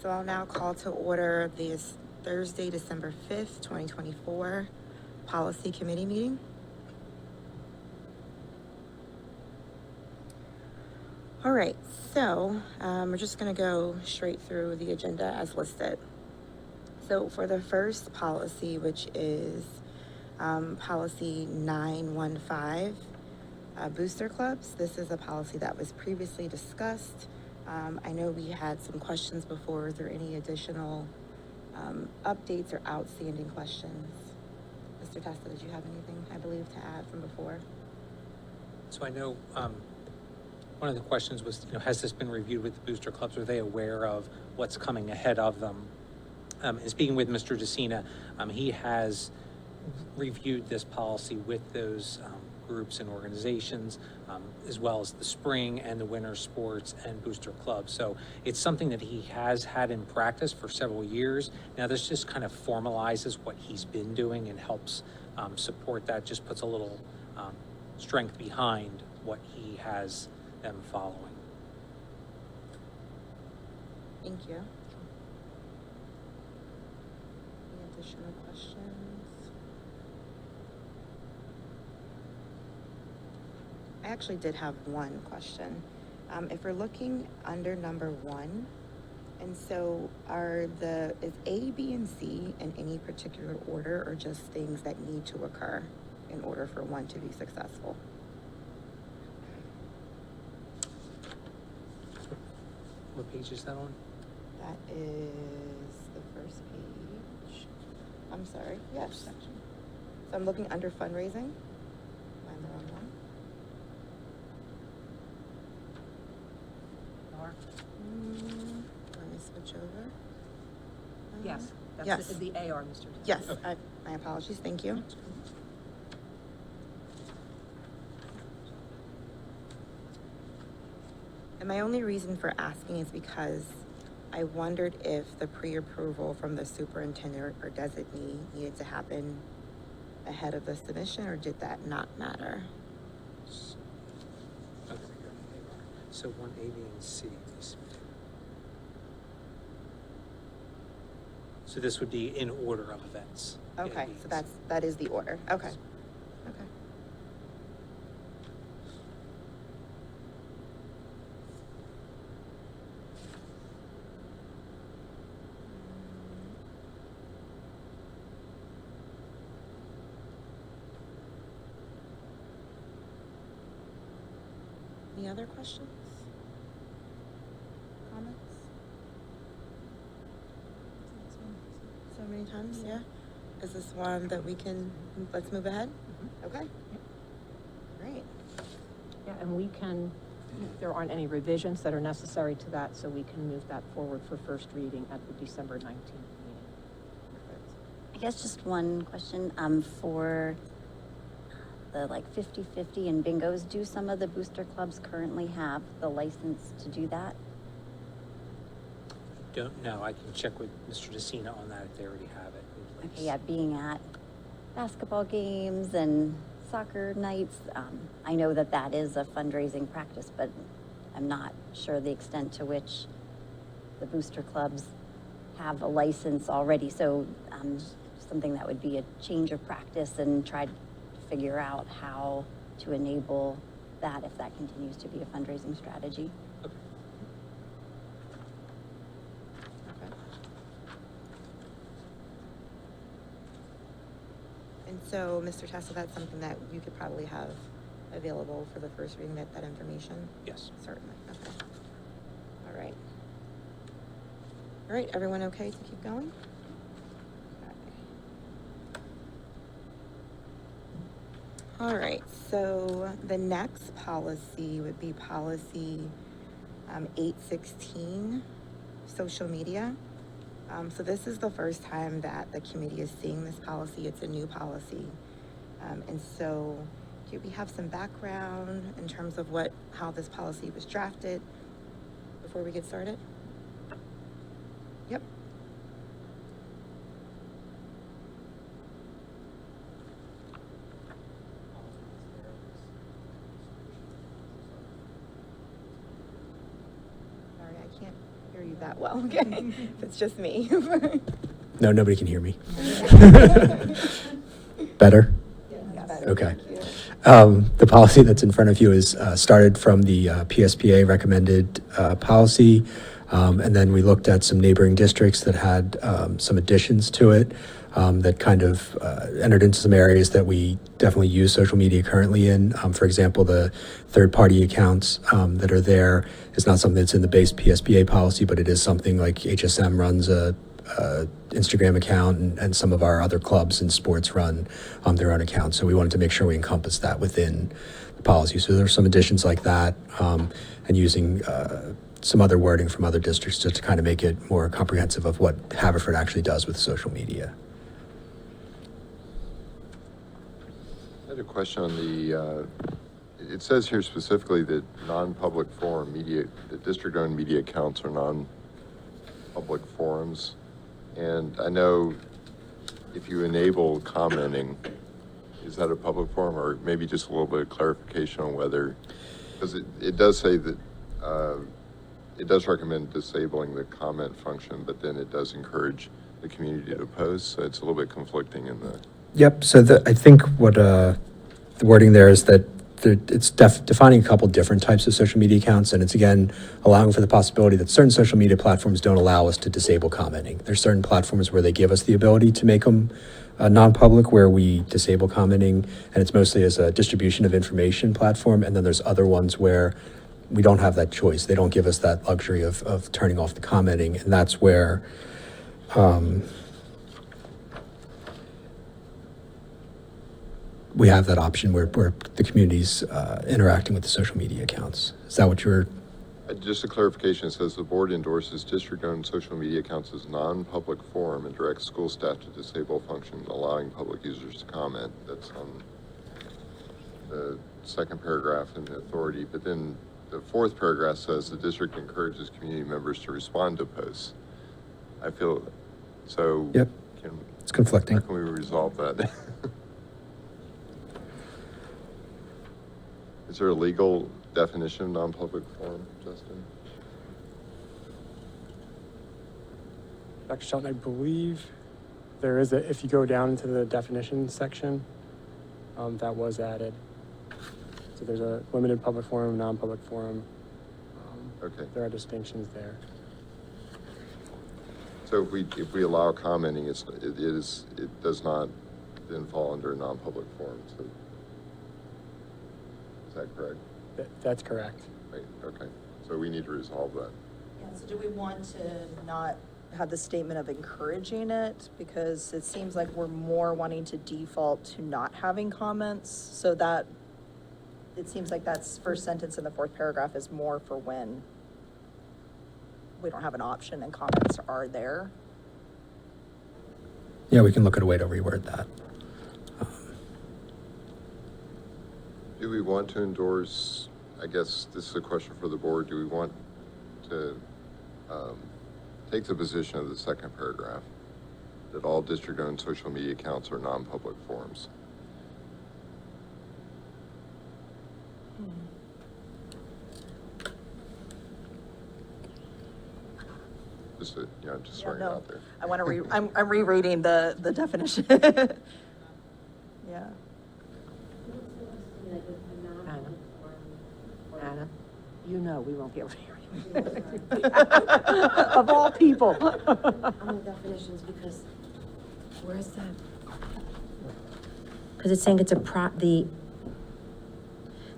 So I'll now call to order this Thursday, December 5th, 2024 Policy Committee meeting. All right, so we're just going to go straight through the agenda as listed. So for the first policy, which is policy 915, booster clubs, this is a policy that was previously discussed. I know we had some questions before. Is there any additional updates or outstanding questions? Mr. Testa, did you have anything, I believe, to add from before? So I know one of the questions was, has this been reviewed with the booster clubs? Are they aware of what's coming ahead of them? And speaking with Mr. DeCina, he has reviewed this policy with those groups and organizations, as well as the spring and the winter sports and booster clubs. So it's something that he has had in practice for several years. Now this just kind of formalizes what he's been doing and helps support that, just puts a little strength behind what he has them following. Thank you. Any additional questions? I actually did have one question. If we're looking under number 1, and so is A, B, and C in any particular order, or just things that need to occur in order for one to be successful? What page is that on? That is the first page. I'm sorry, yes. Section. So I'm looking under fundraising. Am I on the wrong one? Let me switch over. Yes, that's yes. the AR, Mr. Yes, my apologies, thank you. And my only reason for asking is because I wondered if the pre-approval from the superintendent or designee needed to happen ahead of the submission, or did that not matter? Oh, there we go. So 1, A, B, and C. So this would be in order of events. Okay, so that is the order. Okay. Okay. Any other questions? Comments? So many times, yeah? Is this one that we can, let's move ahead? Mm-hmm. Okay. Great. Yeah, and we can, there aren't any revisions that are necessary to that, so we can move that forward for first reading at the December 19th meeting. I guess just one question for the 50/50 and bingos. Do some of the booster clubs currently have the license to do that? Don't know. I can check with Mr. DeCina on that if they already have it in place. Okay, yeah, being at basketball games and soccer nights, I know that is a fundraising practice, but I'm not sure the extent to which the booster clubs have a license already. So something that would be a change of practice, and try to figure out how to enable that if that continues to be a fundraising strategy. Okay. Okay. And so, Mr. Testa, that's something that you could probably have available for the first reading, that information? Yes. Certainly. Okay. All right. All right, everyone okay to keep going? All right, so the next policy would be policy 816, social media. So this is the first time that the committee is seeing this policy. It's a new policy. And so do we have some background in terms of how this policy was drafted before we get started? Yep. Sorry, I can't hear you that well, okay? It's just me. No, nobody can hear me. Better? Better, Okay. thank you. The policy that's in front of you is started from the PSPA recommended policy, and then we looked at some neighboring districts that had some additions to it that kind of entered into some areas that we definitely use social media currently in. For example, the third-party accounts that are there is not something that's in the base PSPA policy, but it is something like HSM runs a Instagram account, and some of our other clubs and sports run their own accounts. So we wanted to make sure we encompass that within the policy. So there's some additions like that, and using some other wording from other districts just to kind of make it more comprehensive of what Haverford actually does with social media. I had a question on the, it says here specifically that non-public forum media, the district-owned media accounts are non-public forums. And I know if you enable commenting, is that a public forum, or maybe just a little bit of clarification on whether, because it does say that, it does recommend disabling the comment function, but then it does encourage the community to post, so it's a little bit conflicting in the. Yep. So I think what the wording there is that it's defining a couple different types of social media accounts, and it's again allowing for the possibility that certain social media platforms don't allow us to disable commenting. There's certain platforms where they give us the ability to make them non-public, where we disable commenting, and it's mostly as a distribution of information platform. And then there's other ones where we don't have that choice. They don't give us that luxury of turning off the commenting, and that's where we have that option where the community's interacting with the social media accounts. Is that what you're? Just a clarification, it says the board endorses district-owned social media accounts as non-public forum and directs school staff to disable function allowing public users to comment. That's on the second paragraph in the authority, but then the fourth paragraph says the district encourages community members to respond to posts. I feel, so. Yep. It's conflicting. How can we resolve that? Is there a legal definition of non-public forum, Justin? Dr. Shelton, I believe there is if you go down into the definition section, that was added. So there's a limited public forum, non-public forum. Okay. There are distinctions there. So if we allow commenting, it does not then fall under a non-public forum, so. Is that correct? That's correct. Right, okay. So we need to resolve that. Yeah, so do we want to not have the statement of encouraging it? Because it seems like we're more wanting to default to not having comments, so that, it seems like that's first sentence in the fourth paragraph is more for when we don't have an option and comments are there. Yeah, we can look at a way to reword that. Do we want to endorse, I guess this is a question for the board, do we want to take the position of the second paragraph that all district-owned social media accounts are non-public forums? Just, just Yeah, throwing it no, out there. I want to I'm rereading the definition. Yeah. Anna, you know we won't be able to hear you. Of all people. On the definitions, because where's that? Because it's saying it's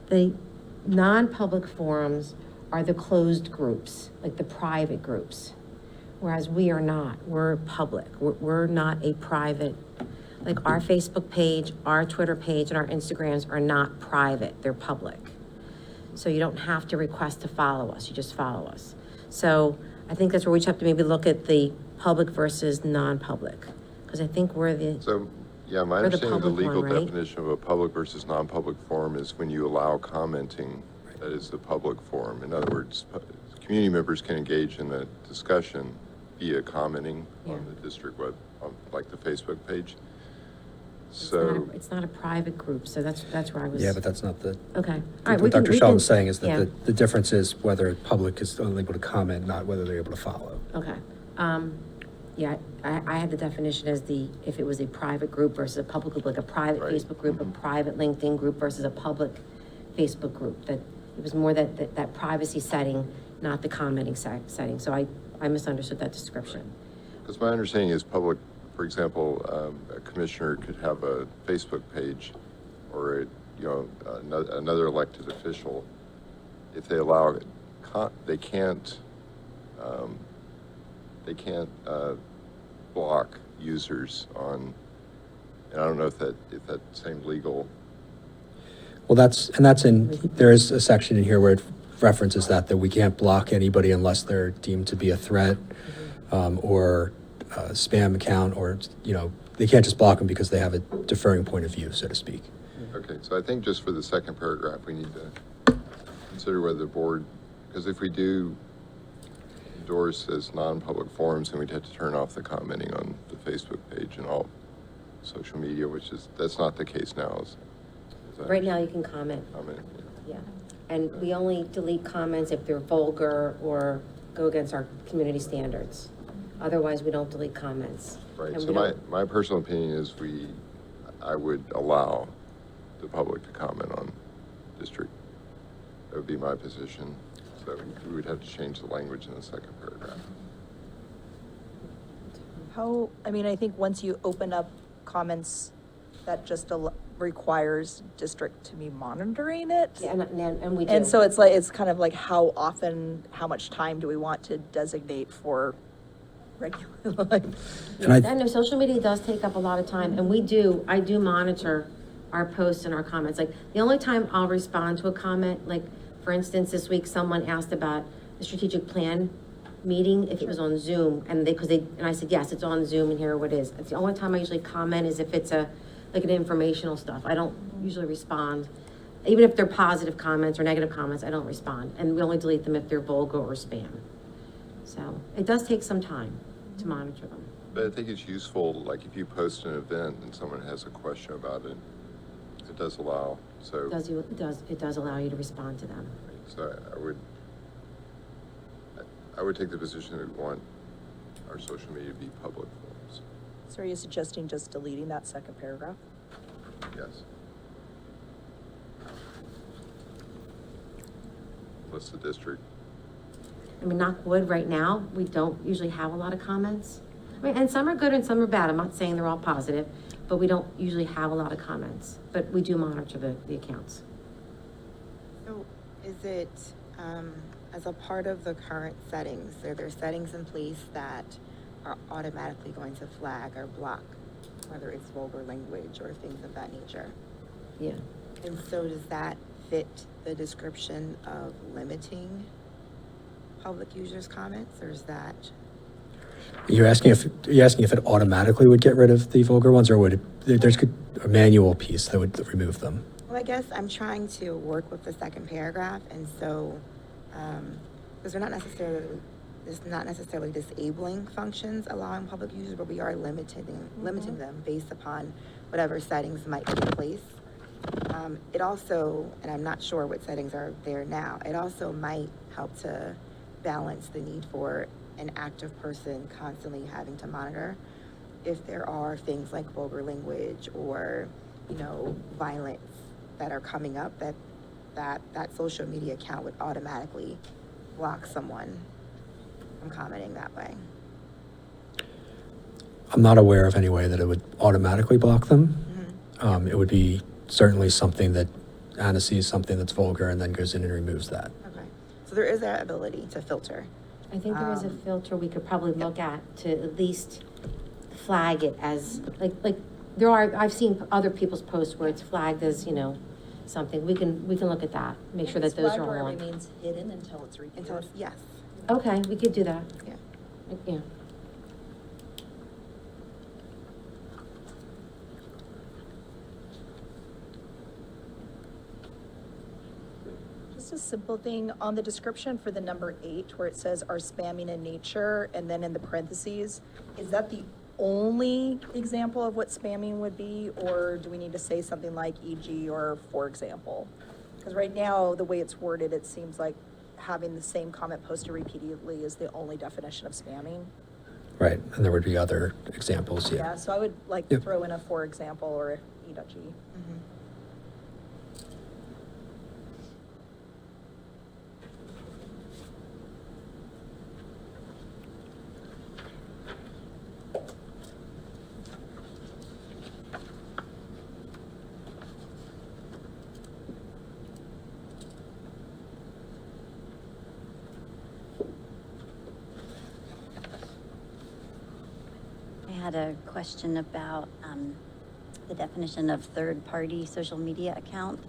the non-public forums are the closed groups, like the private groups. Whereas we are not, we're public. We're not a private, like our Facebook page, our Twitter page, and our Instagrams are not private, they're public. So you don't have to request to follow us, you just follow us. So I think that's where we just have to maybe look at the public versus non-public, because I think we're the, So, yeah, my For the understanding of the public legal one, right? definition of a public versus non-public forum is when you allow commenting, that is the public forum. In other words, community members can engage in a discussion via commenting on the district web, on like the Facebook page. So, it's not a private group, so that's where I was. Yeah, but that's not the. Okay, all right. What we can- Dr. we Sheldon's can- saying is yeah. that the difference is whether public is only able to comment, not whether they're able to follow. Okay. Yeah, I had the definition as if it was a private group versus a public group, like a private Right. Facebook group, a private LinkedIn group versus a public Facebook group, that it was more that privacy setting, not the commenting setting. So I misunderstood that description. Because my understanding is public, for example, a commissioner could have a Facebook page or another elected official. If they allow it, they can't block users on, and I don't know if that same legal. Well, there is a section in here where it references that we can't block anybody unless they're deemed to be a threat, or a spam account, or, they can't just block them because they have a differing point of view, so to speak. Okay, so I think just for the second paragraph, we need to consider whether the board, because if we do endorse as non-public forums, then we'd have to turn off the commenting on the Facebook page and all social media, that's not the case now. Right now, you can comment. Comment, Yeah, and we only delete comments if they're vulgar or go against our community standards. Otherwise, we don't delete comments. right, And so we don't- my personal opinion is I would allow the public to comment on district. That would be my position, so we would have to change the language in the second paragraph. I think once you open up comments, that just requires district to be monitoring it. Yeah, and we do. And so it's kind of like how often, how much time do we want to designate for regular life? And I- I know social media does take up a lot of time, and I do monitor our posts and our comments. Like, the only time I'll respond to a comment, like, for instance, this week, someone asked about the strategic plan meeting, if it was on Zoom, and I said, yes, it's on Zoom, and here what it is. It's the only time I usually comment is if it's like an informational stuff. I don't usually respond. Even if they're positive comments or negative comments, I don't respond. And we only delete them if they're vulgar or spam. So it does take some time to monitor them. But I think it's useful, like if you post an event and someone has a question about it, it does allow, so. It does allow you to respond to them. So I would take the position that we want our social media to be public forums, So are you suggesting just deleting that second paragraph? yes. Unless the district, I mean, knock wood, right now, we don't usually have a lot of comments. I mean, and some are good and some are bad. I'm not saying they're all positive, but we don't usually have a lot of comments. But we do monitor the accounts. So is it, as a part of the current settings, are there settings in place that are automatically going to flag or block, whether it's vulgar language or things of that nature? Yeah. And so does that fit the description of limiting public users' comments, or is that? You're asking if it automatically would get rid of the vulgar ones, or there's a manual piece that would remove them? Well, I guess I'm trying to work with the second paragraph, and so, because it's not necessarily disabling functions allowing public users, but we are limiting them based upon whatever settings might be in place. It also, and I'm not sure what settings are there now, it also might help to balance the need for an active person constantly having to monitor if there are things like vulgar language or, violence that are coming up, that social media account would automatically block someone from commenting that way. I'm not aware of any way that it would automatically block them. Mm-hmm. It would be certainly something that Anna sees something that's vulgar and then goes in and removes that. Okay, so there is that ability to filter. I think there is a filter we could probably look at to at least flag it as, like, I've seen other people's posts where it's flagged as, something. We can look at that, make sure that those are all on. means hidden until it's reviewed. Until it's, yes, Okay, we could do that. yeah. Yeah. Just a simple thing on the description for the number 8, where it says are spamming in nature, and then in the parentheses, is that the only example of what spamming would be, or do we need to say something like e.g. or for example? Because right now, the way it's worded, it seems like having the same comment posted repeatedly is the only definition of spamming. Right, and there would be other examples, yeah. Yeah, so I would like Yep. throw in a for example or a e.g. I had a question about the definition of third-party social media account.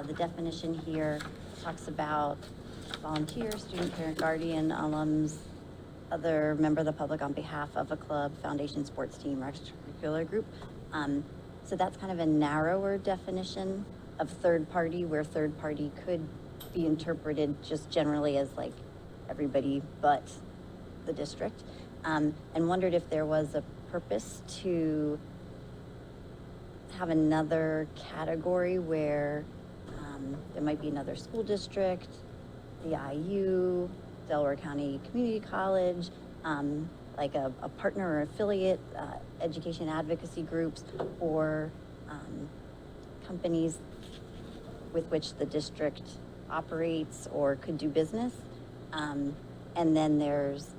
The definition here talks about volunteer, student, parent, guardian, alums, other member of the public on behalf of a club, foundation, sports team, or extracurricular group. So that's kind of a narrower definition of third party, where third party could be interpreted just generally as like everybody but the district. And wondered if there was a purpose to have another category where there might be another school district, the IU, Delaware County Community College, like a partner or affiliate, education advocacy groups, or companies with which the district operates or could do business. And then there's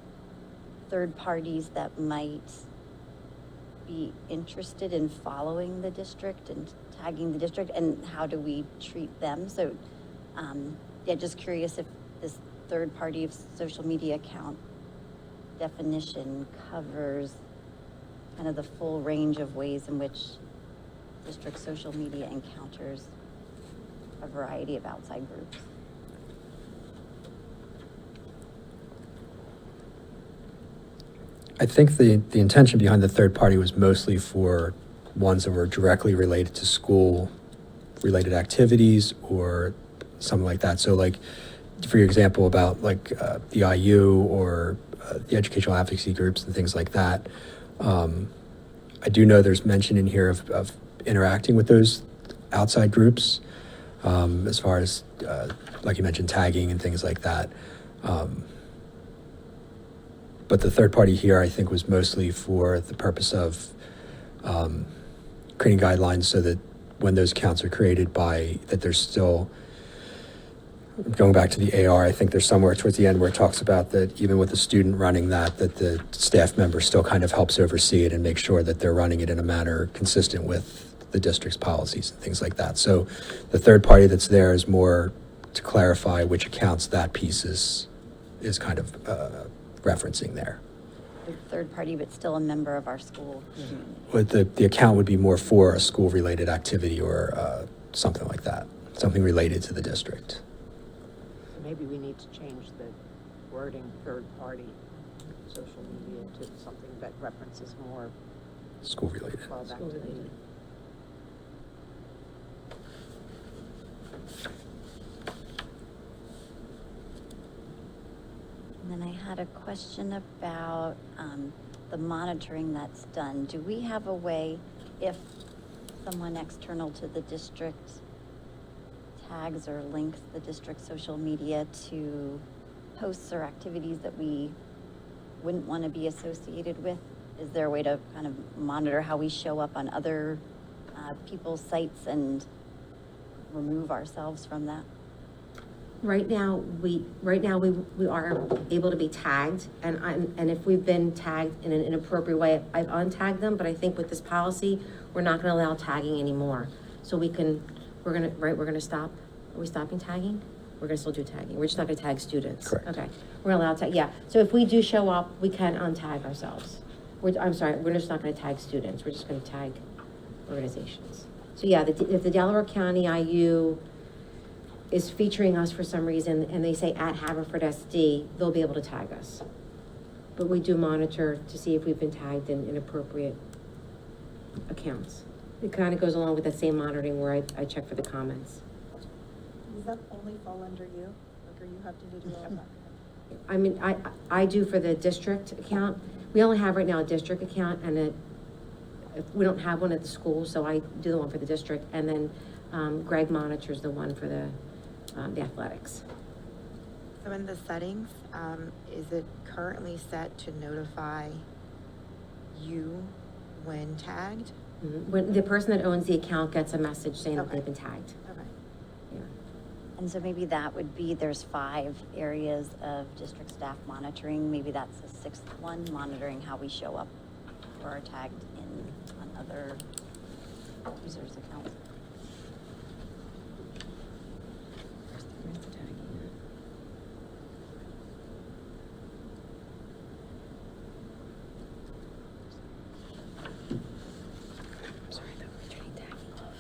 third parties that might be interested in following the district and tagging the district, and how do we treat them? So, yeah, just curious if this third party of social media account definition covers kind of the full range of ways in which district social media encounters a variety of outside groups. I think the intention behind the third party was mostly for ones that were directly related to school-related activities or something like that. So like, for your example about like the IU or the educational advocacy groups and things like that, I do know there's mention in here of interacting with those outside groups, as far as, like you mentioned, tagging and things like that. But the third party here, I think, was mostly for the purpose of creating guidelines so that when those accounts are created that there's still, going back to the AR, I think there's somewhere towards the end where it talks about that even with the student running that the staff member still kind of helps oversee it and make sure that they're running it in a manner consistent with the district's policies and things like that. So the third party that's there is more to clarify which accounts that piece is kind of referencing there. The third party, but still a member of our school community. But the account would be more for a school-related activity or something like that, something related to the district. So maybe we need to change the wording third party social media to something that references more School-related. club activity. And then I had a question about the monitoring that's done. Do we have a way, if someone external to the district tags or links the district social media to posts or activities that we wouldn't want to be associated with? Is there a way to kind of monitor how we show up on other people's sites and remove ourselves from that? Right now, we are able to be tagged, and if we've been tagged in an inappropriate way, I've untagged them, but I think with this policy, we're not gonna allow tagging anymore. So we're gonna stop, are we stopping tagging? We're gonna still do tagging, we're just not gonna tag students. Correct. Okay, we're gonna allow tag, yeah, so if we do show up, we can untag ourselves. I'm sorry, we're just not gonna tag students, we're just gonna tag organizations. So yeah, if the Delaware County IU is featuring us for some reason, and they say at Haverford SD, they'll be able to tag us. But we do monitor to see if we've been tagged in inappropriate accounts. It kind of goes along with that same monitoring where I check for the comments. Does that only fall under you? Like, are you have to do all that? I mean, I do for the district account. We only have right now a district account, and we don't have one at the school, so I do the one for the district, and then Greg monitors the one for the athletics. So in the settings, is it currently set to notify you when tagged? When the person that owns the account gets a message saying that Okay. they've been tagged. Okay. Yeah. And so maybe that would be, there's 5 areas of district staff monitoring. Maybe that's the 6th one, monitoring how we show up or are tagged in on other users' accounts. Sorry, that we're turning tagging off.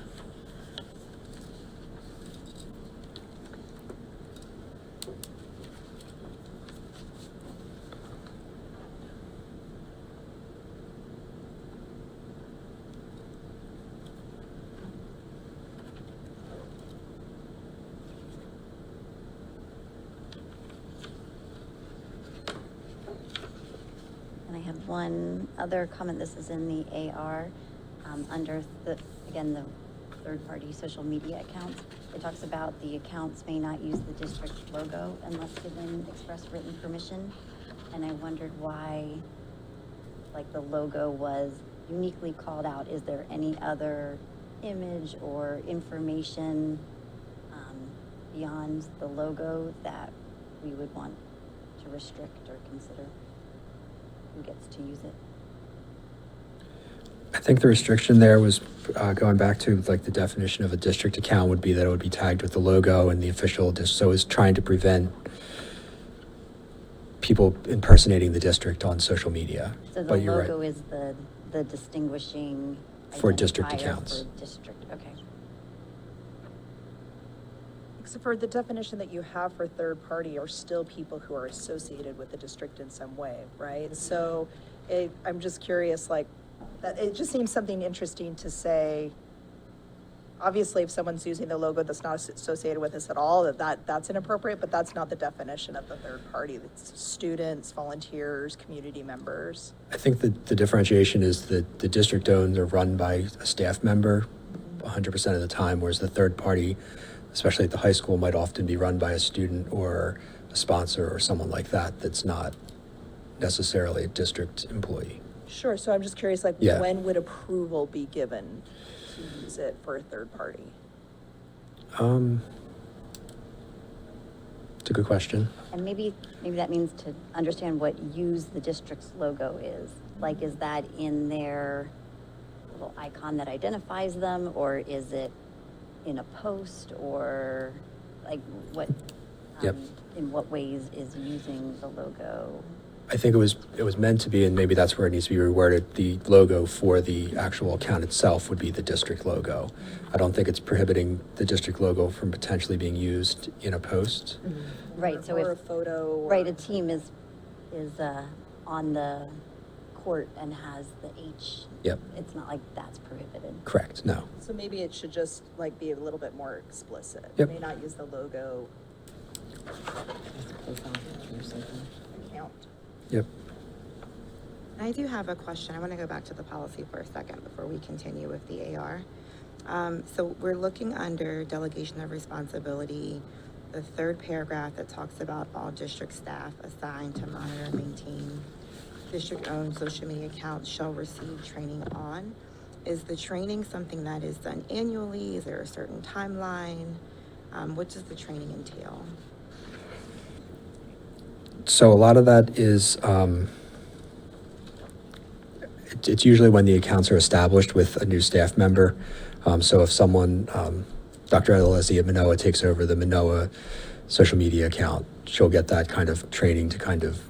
And I have one other comment. This is in the AR, under the, again, the third-party social media accounts. It talks about the accounts may not use the district logo unless given express written permission. And I wondered why, like, the logo was uniquely called out. Is there any other image or information beyond the logo that we would want to restrict or consider who gets to use it? I think the restriction there was going back to like the definition of a district account would be that it would be tagged with the logo and the official, so it's trying to prevent people impersonating the district on social media. So the But you're right. logo is the distinguishing For district identifier accounts. For district, okay. Except for the definition that you have for third party are still people who are associated with the district in some way, right? So I'm just curious, like, that, it just seems something interesting to say. Obviously, if someone's using the logo that's not associated with us at all, that's inappropriate, but that's not the definition of the third party. It's students, volunteers, community members. I think the differentiation is that the district owned are run by a staff member 100% of the time, whereas the third party, especially at the high school, might often be run by a student or a sponsor or someone like that that's not necessarily a district employee. Sure, so I'm just curious, like, Yeah. when would approval be given to use it for a third party? It's a good question. And maybe that means to understand what use the district's logo is. Like, is that in their little icon that identifies them, or is it in a post, or like what? Yep. In what ways is using the logo? I think it was meant to be, and maybe that's where it needs to be reworded. The logo for the actual account itself would be the district logo. I don't think it's prohibiting the district logo from potentially being used in a post. Right, so Or a if, photo. or- right, a team is on the court and has the H. Yep. It's not like that's prohibited. Correct. No. So maybe it should just like be a little bit more explicit. Yep. May not use the logo account. Yep. I do have a question. I want to go back to the policy for a second before we continue with the AR. So we're looking under delegation of responsibility, the third paragraph that talks about all district staff assigned to monitor and maintain district-owned social media accounts shall receive training on. Is the training something that is done annually? Is there a certain timeline? What does the training entail? So a lot of that is, it's usually when the accounts are established with a new staff member. So if someone, Dr. Adelazi at Manoa takes over the Manoa social media account, she'll get that kind of training to kind of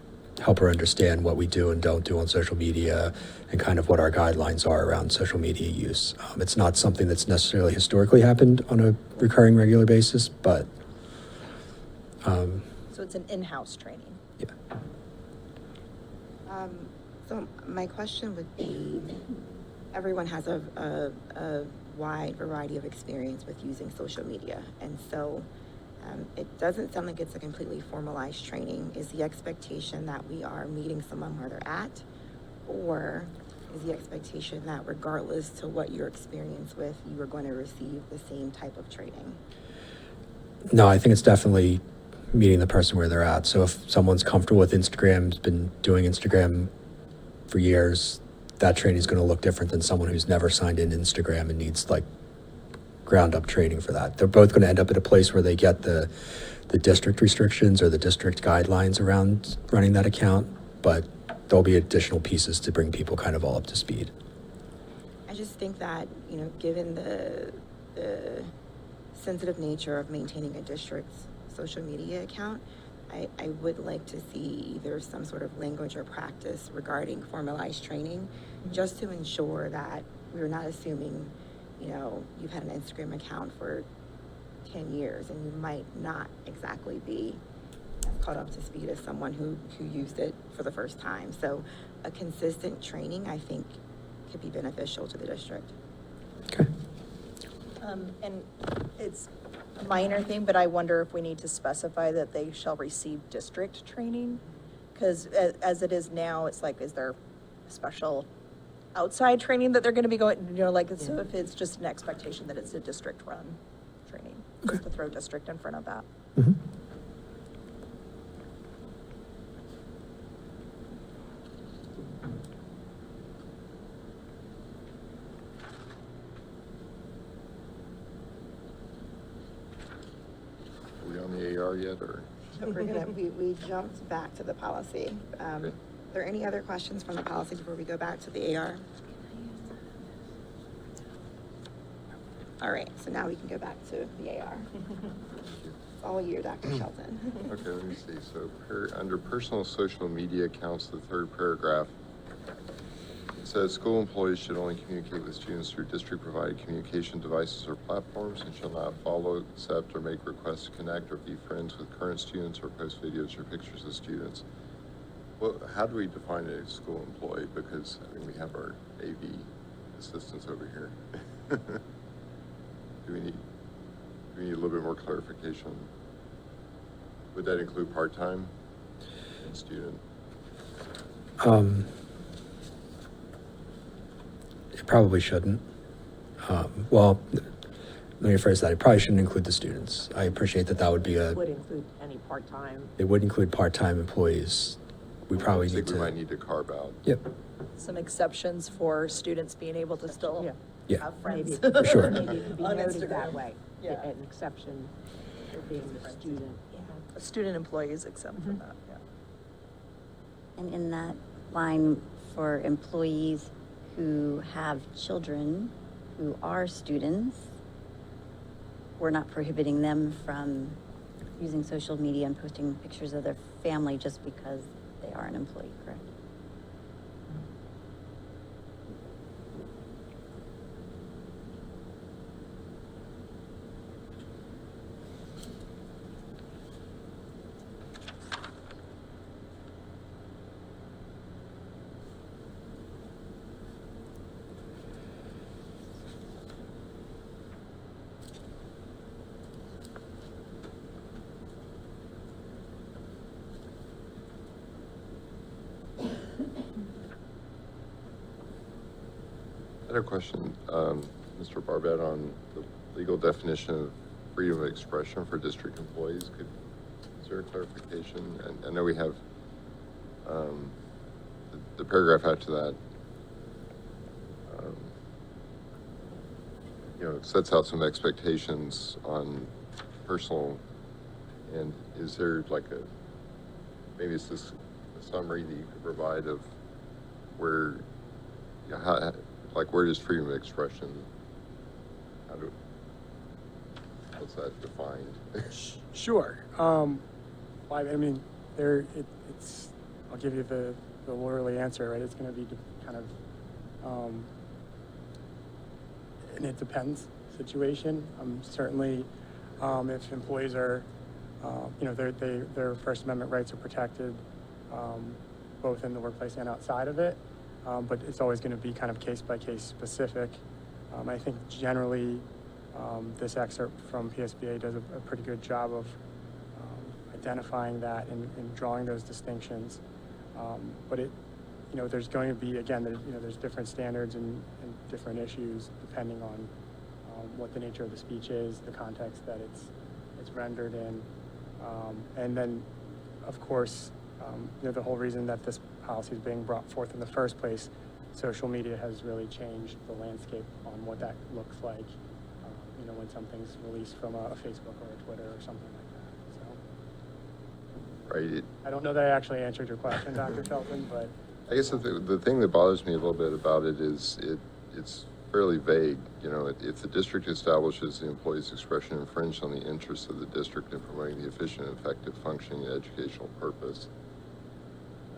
help her understand what we do and don't do on social media and kind of what our guidelines are around social media use. It's not something that's necessarily historically happened on a recurring, regular basis, but So it's an in-house training. yeah. So my question would be, everyone has a wide variety of experience with using social media. And so it doesn't sound like it's a completely formalized training. Is the expectation that we are meeting someone where they're at? Or is the expectation that regardless to what your experience with, you are going to receive the same type of training? No, I think it's definitely meeting the person where they're at. So if someone's comfortable with Instagram, has been doing Instagram for years, that training is going to look different than someone who's never signed in Instagram and needs like ground up training for that. They're both going to end up at a place where they get the district restrictions or the district guidelines around running that account, but there'll be additional pieces to bring people kind of all up to speed. I just think that, you know, given the sensitive nature of maintaining a district's social media account, I would like to see either some sort of language or practice regarding formalized training, just to ensure that we're not assuming, you know, you've had an Instagram account for 10 years and you might not exactly be as caught up to speed as someone who used it for the first time. So a consistent training, I think, could be beneficial to the district. Okay. And it's a minor thing, but I wonder if we need to specify that they shall receive district training? Because as it is now, it's like, is there special outside training that they're gonna be going, you know, like, so if it's just an expectation that it's a district-run training, just to throw district in front of that. Mhm. Are we on the AR yet, or? So we jumped back to the policy. Okay. Are there any other questions from the policy before we go back to the AR? All right, so now we can go back to the AR. It's all you, Dr. Shelton. Okay, let me see. So under personal social media accounts, the third paragraph, it says school employees should only communicate with students through district-provided communication devices or platforms and shall not follow, accept, or make requests to connect or be friends with current students or post videos or pictures of students. Well, how do we define a school employee? Because, I mean, we have our AV assistants over here. Do we need a little bit more clarification? Would that include part-time and student? It probably shouldn't. Well, let me rephrase that. It probably shouldn't include the students. I appreciate that would be Would include any part-time. it would include part-time employees. We probably I need think to. we might need to carve out. Yep, Some exceptions for students being able to still Yeah. have Maybe, friends. For sure. maybe it could be On noted that Instagram. way, Yeah. an exception for being a student. Student employees exempt from Mhm. that, yeah. And in that line for employees who have children who are students, we're not prohibiting them from using social media and posting pictures of their family just because they are an employee, correct? I had a question, Mr. Barbette, on the legal definition of freedom of expression for district employees. Is there a clarification? And I know we have, the paragraph after that, you know, sets out some expectations on personal, and is there like maybe it's this a summary that you could provide of where, you know, like where does freedom of expression, what's that defined? Sure. I mean, it's, I'll give you the lawyerly answer, right? It's going to be kind of, and it depends situation. Certainly, if employees are, you know, their First Amendment rights are protected, both in the workplace and outside of it. But it's always going to be kind of case-by-case specific. I think generally, this excerpt from PSBA does a pretty good job of identifying that and drawing those distinctions. But it, you know, there's going to be, again, there's different standards and different issues depending on what the nature of the speech is, the context that it's rendered in. And then, of course, the whole reason that this policy is being brought forth in the first place, social media has really changed the landscape on what that looks like, when something's released from a Facebook or a Twitter or something like that. So Right. I don't know that I actually answered your question, Dr. Shelton, but I guess the thing that bothers me a little bit about it is it's fairly vague. If the district establishes the employee's expression infringed on the interests of the district in promoting the efficient and effective functioning and educational purpose,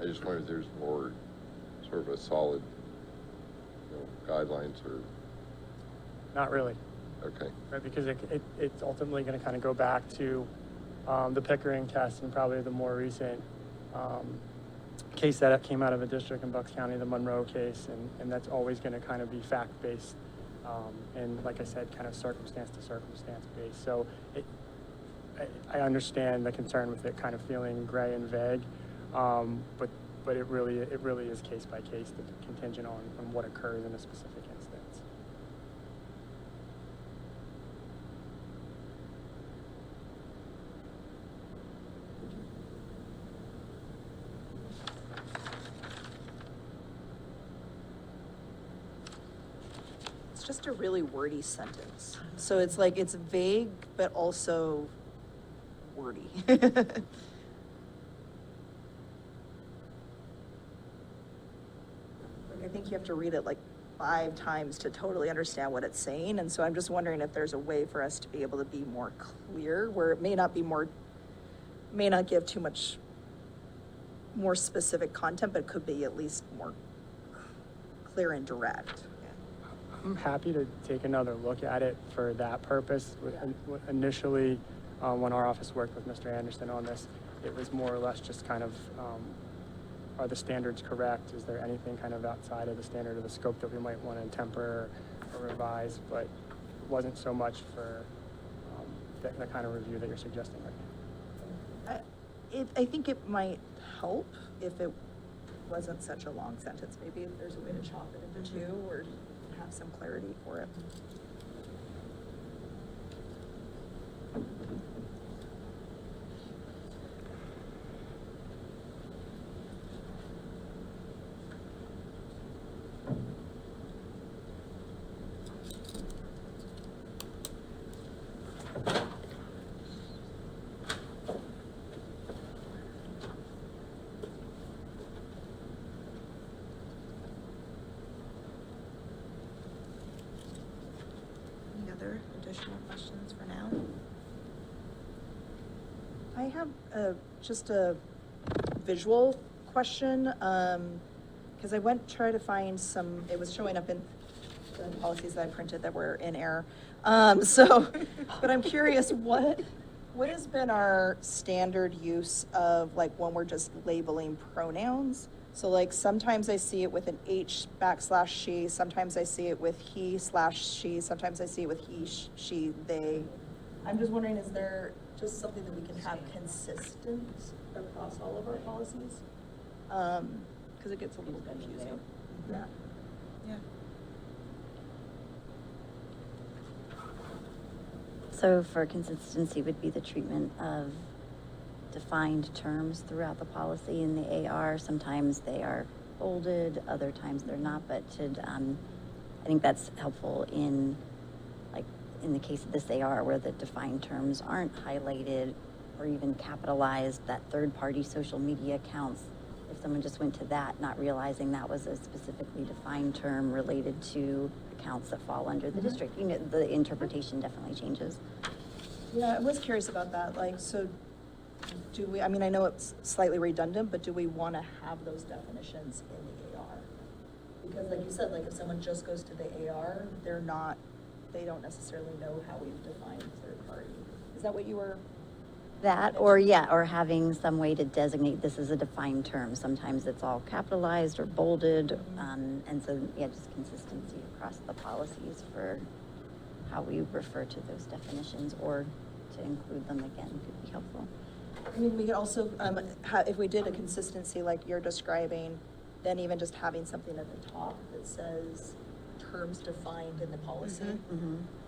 I just wonder if there's more sort of a solid, guidelines or, not really. okay. Right, because it's ultimately going to kind of go back to the Pickering test and probably the more recent case that came out of a district in Bucks County, the Monroe case, and that's always going to kind of be fact-based and, like I said, kind of circumstance to circumstance based. So I understand the concern with it kind of feeling gray and vague, but it really is case by case, contingent on what occurs in a specific instance. It's just a really wordy sentence. So it's like, it's vague, but also wordy. I think you have to read it like 5 times to totally understand what it's saying. And so I'm just wondering if there's a way for us to be able to be more clear, where it may not give too much more specific content, but could be at least more clear and direct. I'm happy to take another look at it for that purpose. Initially, when our office worked with Mr. Anderson on this, it was more or less just kind of, are the standards correct? Is there anything kind of outside of the standard or the scope that we might want to temper or revise? But it wasn't so much for the kind of review that you're suggesting right now. I think it might help if it wasn't such a long sentence. Maybe if there's a way to chop it into 2 or have some clarity for it. Any other additional questions for now? I have just a visual question, because I went to try to find some, it was showing up in the policies that I printed that were in error. But I'm curious, what has been our standard use of, like, when we're just labeling pronouns? So like, sometimes I see it with an H/she, sometimes I see it with he/she, sometimes I see it with he, she, they. I'm just wondering, is there just something that we can have consistent across all of our policies? Because it gets a little confusing. Yeah. Yeah. So for consistency would be the treatment of defined terms throughout the policy in the AR. Sometimes they are bolded, other times they're not, but I think that's helpful in the case of this AR where the defined terms aren't highlighted or even capitalized, that third-party social media accounts. If someone just went to that, not realizing that was a specifically defined term related to accounts that fall under the district, the interpretation definitely changes. Yeah, I was curious about that. Like, so do we, I mean, I know it's slightly redundant, but do we want to have those definitions in the AR? Because like you said, like if someone just goes to the AR, they don't necessarily know how we've defined third party. Is that what you were? That, or having some way to designate this as a defined term. Sometimes it's all capitalized or bolded, and so, just consistency across the policies for how we refer to those definitions, or to include them again could be helpful. I mean, we could also, if we did a consistency like you're describing, then even just having something at the top that says terms defined in the policy,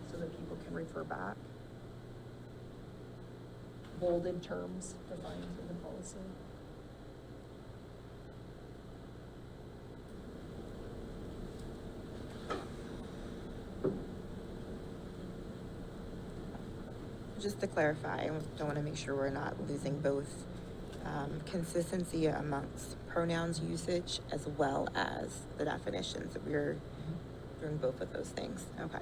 so that people can refer back. bolded terms defined in the policy. Just to clarify, I don't want to make sure we're not losing both consistency amongst pronouns usage as well as the definitions. That we're doing both of those things. Okay.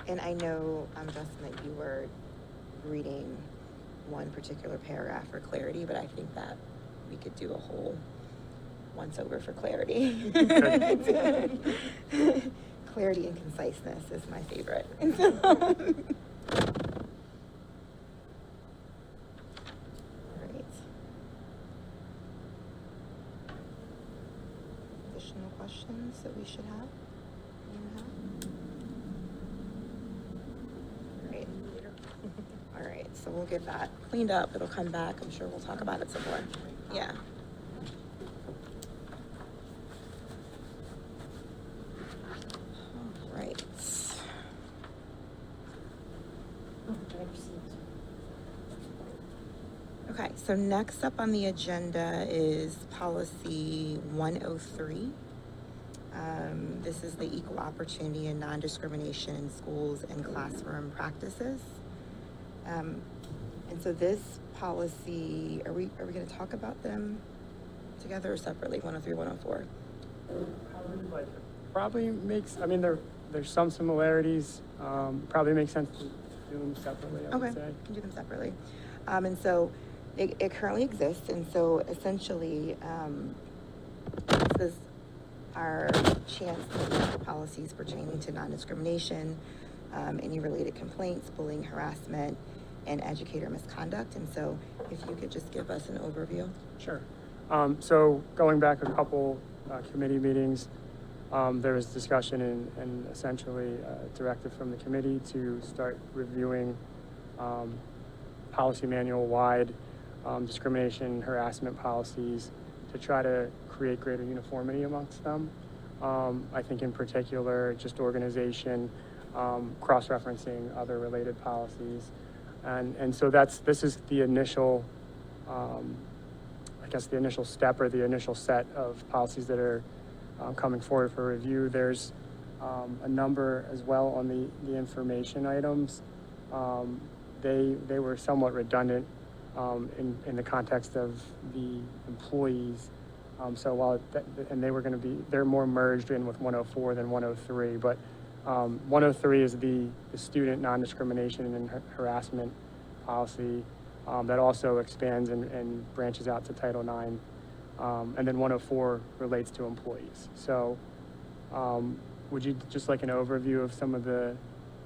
And I know, Justin, that you were reading one particular paragraph for clarity, but I think that we could do a whole once over for clarity. Clarity and conciseness is my favorite. All right. Additional questions that we should have? You have? Great. All right, so we'll get that cleaned up. It'll come back. I'm sure we'll talk about it some more. Yeah. All right. Okay, so next up on the agenda is policy 103. This is the equal opportunity and non-discrimination in schools and classroom practices. And so this policy, are we going to talk about them together or separately, 103, 104? Probably makes, I mean, there's some similarities, probably makes sense to do them separately, I would Okay, say. can do them separately. And so it currently exists, and so essentially, this is our chance to adopt policies pertaining to non-discrimination, any related complaints, bullying, harassment, and educator misconduct. And so if you could just give us an overview. Sure. So going back a couple committee meetings, there was discussion and essentially a directive from the committee to start reviewing policy manual-wide discrimination, harassment policies to try to create greater uniformity amongst them. I think in particular, just organization, cross-referencing other related policies. And so this is the initial, I guess the initial step or the initial set of policies that are coming forward for review. There's a number as well on the information items. They were somewhat redundant in the context of the employees. So while, and they were going to be, they're more merged in with 104 than 103, but 103 is the student non-discrimination and harassment policy that also expands and branches out to Title IX. And then 104 relates to employees. So would you just like an overview of some of the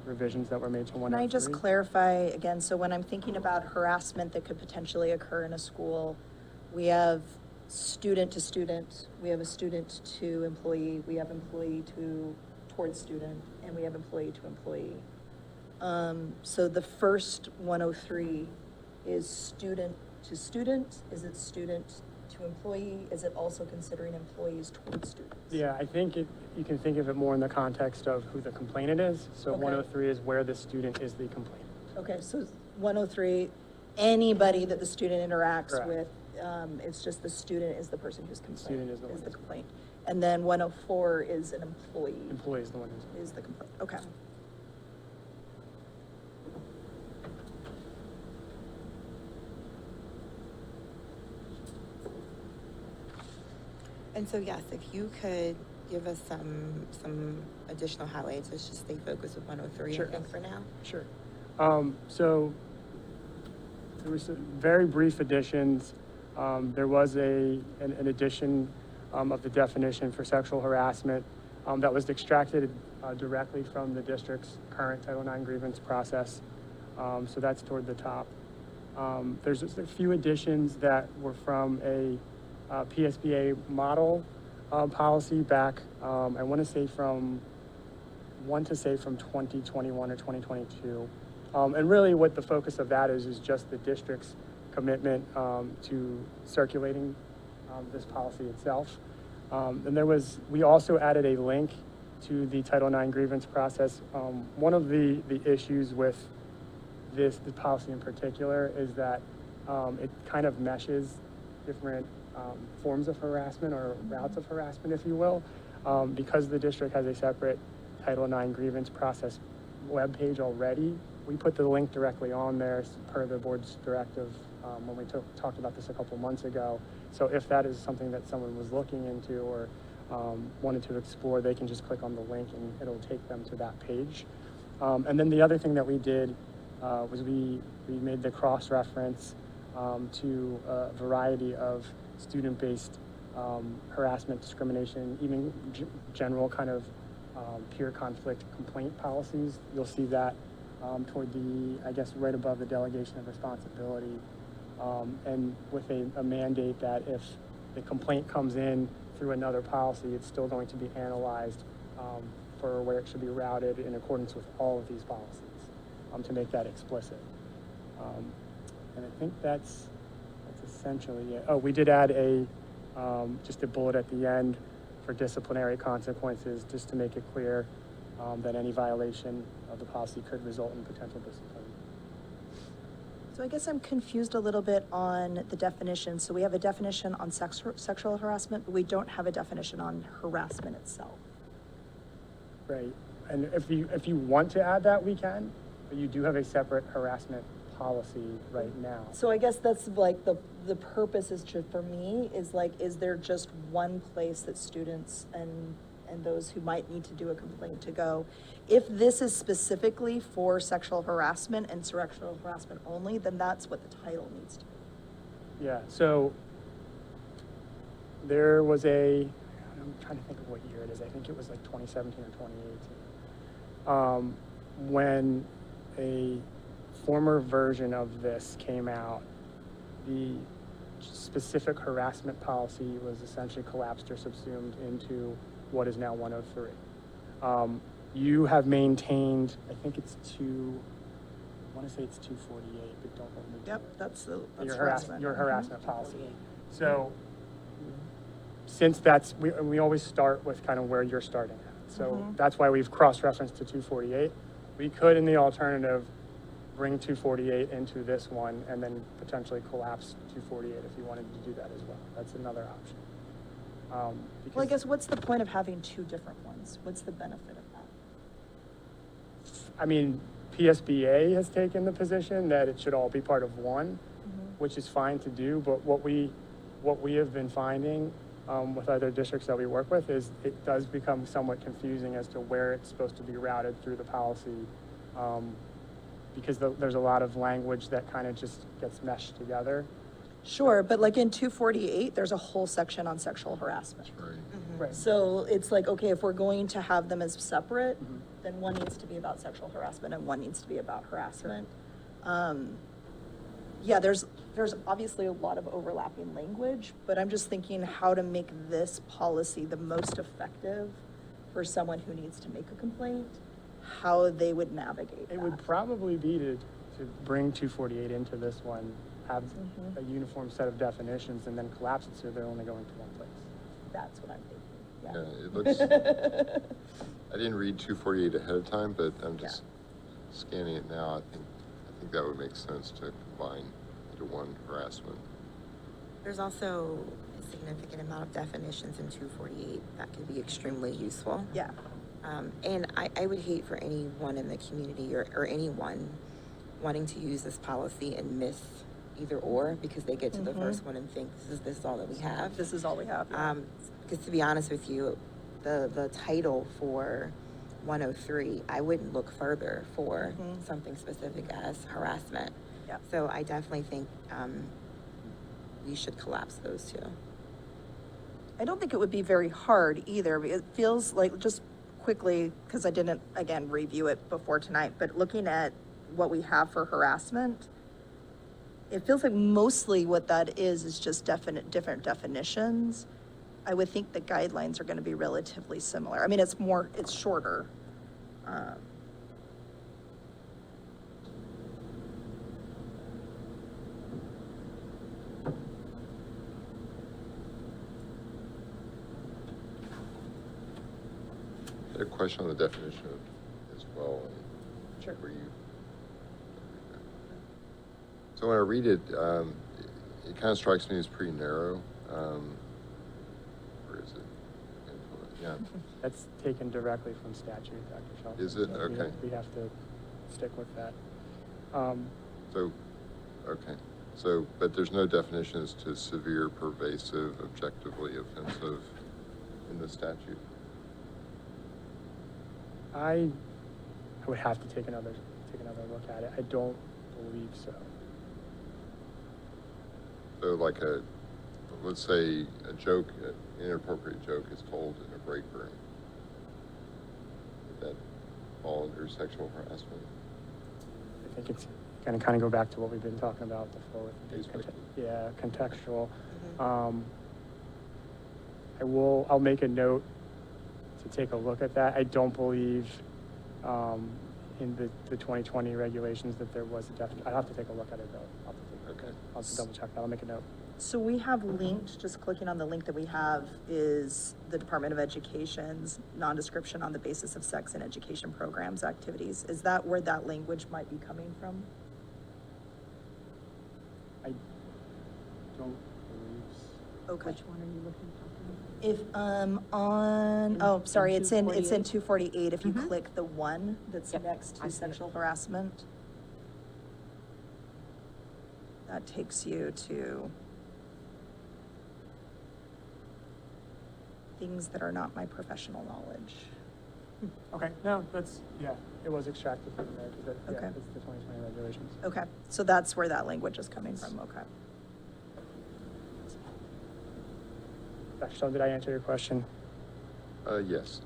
revisions that were made to 103? Can I just clarify again? So when I'm thinking about harassment that could potentially occur in a school, we have student to student, we have a student to employee, we have employee to towards student, and we have employee to employee. So the first 103 is student to student. Is it student to employee? Is it also considering employees towards students? Yeah, I think you can think of it more in the context of who the complainant is. So Okay. 103 is where the student is the complainant. Okay, so 103, anybody that the student interacts Correct. with, it's just the student is the person who's complaining. Student is the one the who's- complaint. And then 104 is an employee, Employee is the one who's. is the complaint. Okay. And so, yes, if you could give us some additional highlights, let's just stay focused with 103, Sure. I think, for now. Sure. So there was some very brief additions. There was an addition of the definition for sexual harassment that was extracted directly from the district's current Title IX grievance process. So that's toward the top. There's just a few additions that were from a PSBA model policy back, I want to say from 2021 or 2022. And really what the focus of that is just the district's commitment to circulating this policy itself. And we also added a link to the Title IX grievance process. One of the issues with the policy in particular is that it kind of meshes different forms of harassment or routes of harassment, if you will. Because the district has a separate Title IX grievance process webpage already, we put the link directly on there as per the board's directive when we talked about this a couple months ago. So if that is something that someone was looking into or wanted to explore, they can just click on the link and it'll take them to that page. And then the other thing that we did was we made the cross-reference to a variety of student-based harassment, discrimination, even general kind of peer conflict complaint policies. You'll see that toward I guess, right above the delegation of responsibility. And with a mandate that if the complaint comes in through another policy, it's still going to be analyzed for where it should be routed in accordance with all of these policies to make that explicit. And I think that's essentially it. Oh, we did add just a bullet at the end for disciplinary consequences, just to make it clear that any violation of the policy could result in potential discipline. So I guess I'm confused a little bit on the definition. So we have a definition on sexual harassment, but we don't have a definition on harassment itself. Right, and if you want to add that, we can, but you do have a separate harassment policy right now. So I guess that's like the purpose is for me is like, is there just one place that students and those who might need to do a complaint to go? If this is specifically for sexual harassment and sexual harassment only, then that's what the title needs to be. Yeah, so there was I'm trying to think of what year it is. I think it was like 2017 or 2018. When a former version of this came out, the specific harassment policy was essentially collapsed or subsumed into what is now 103. You have maintained, I think it's I want to say it's 248, but don't hold me to Yep, it. that's Your harassment. harassment policy. So since we always start with kind of where you're starting at. So that's why we've cross-referenced to 248. We could, in the alternative, bring 248 into this one and then potentially collapse 248 if you wanted to do that as well. That's another option. Well, I guess what's the point of having two different ones? What's the benefit of that? I mean, PSBA has taken the position that it should all be part of one, which is fine to do, but what we have been finding with other districts that we work with is it does become somewhat confusing as to where it's supposed to be routed through the policy, because there's a lot of language that kind of just gets meshed together. Sure, but like in 248, there's a whole section on sexual harassment. Right. Right. So it's like, okay, if we're going to have them as separate, then one needs to be about sexual harassment and one needs to be about harassment. Yeah, there's obviously a lot of overlapping language, but I'm just thinking how to make this policy the most effective for someone who needs to make a complaint, how they would navigate It that. would probably be to bring 248 into this one, have a uniform set of definitions, and then collapse it so they're only going to one place. That's what I'm thinking, Yeah, yeah. it looks, I didn't read 248 ahead of time, but I'm just scanning it now. I think that would make sense to combine into one harassment. There's also a significant amount of definitions in 248 that could be extremely useful. Yeah, And I would hate for anyone in the community or anyone wanting to use this policy and miss either or, because they get to the first one and think this is all that we have. this is all we have. Yeah. Because to be honest with you, the title for 103, I wouldn't look further for something specific as harassment. Yeah. So I definitely think we should collapse those two. I don't think it would be very hard either. It feels like, just quickly, because I didn't, again, review it before tonight, but looking at what we have for harassment, it feels like mostly what that is just different definitions. I would think the guidelines are gonna be relatively similar. I mean, it's shorter. I had a question on the definition of as well. And Sure. where you- So when I read it, it kind of strikes me as pretty narrow. Where is it? Yeah. That's taken directly from statute, Dr. Shelton. Is it? So we- Okay. We have to stick with that. So, okay, so, but there's no definition as to severe, pervasive, objectively offensive in the statute? I would have to take another look at it. I don't believe so. So like let's say a joke, an inappropriate joke is told in a break room. Would that fall under sexual harassment? I think it's gonna kind of go back to what we've been talking about before with the Basically. contextual. Mhm. I'll make a note to take a look at that. I don't believe, in the 2020 regulations that there was a definite, I'd have to take a look at it though. Okay. I'll have to double check that. I'll make a note. So we have linked, just clicking on the link that we have is the Department of Education's non-description on the basis of sex in education programs activities. Is that where that language might be coming from? I don't believe so. Okay. Which one are you looking at? If, In- oh, sorry, in it's in 248? 248. If you Mhm. click the one that's Yep, next I to see it. sexual harassment, that takes you to things that are not my professional knowledge. Okay, no, it was extracted from there, because Okay. it's the 2020 regulations. Okay, so that's where that language is coming from, okay. Dr. Stone, did I answer your question? Yes.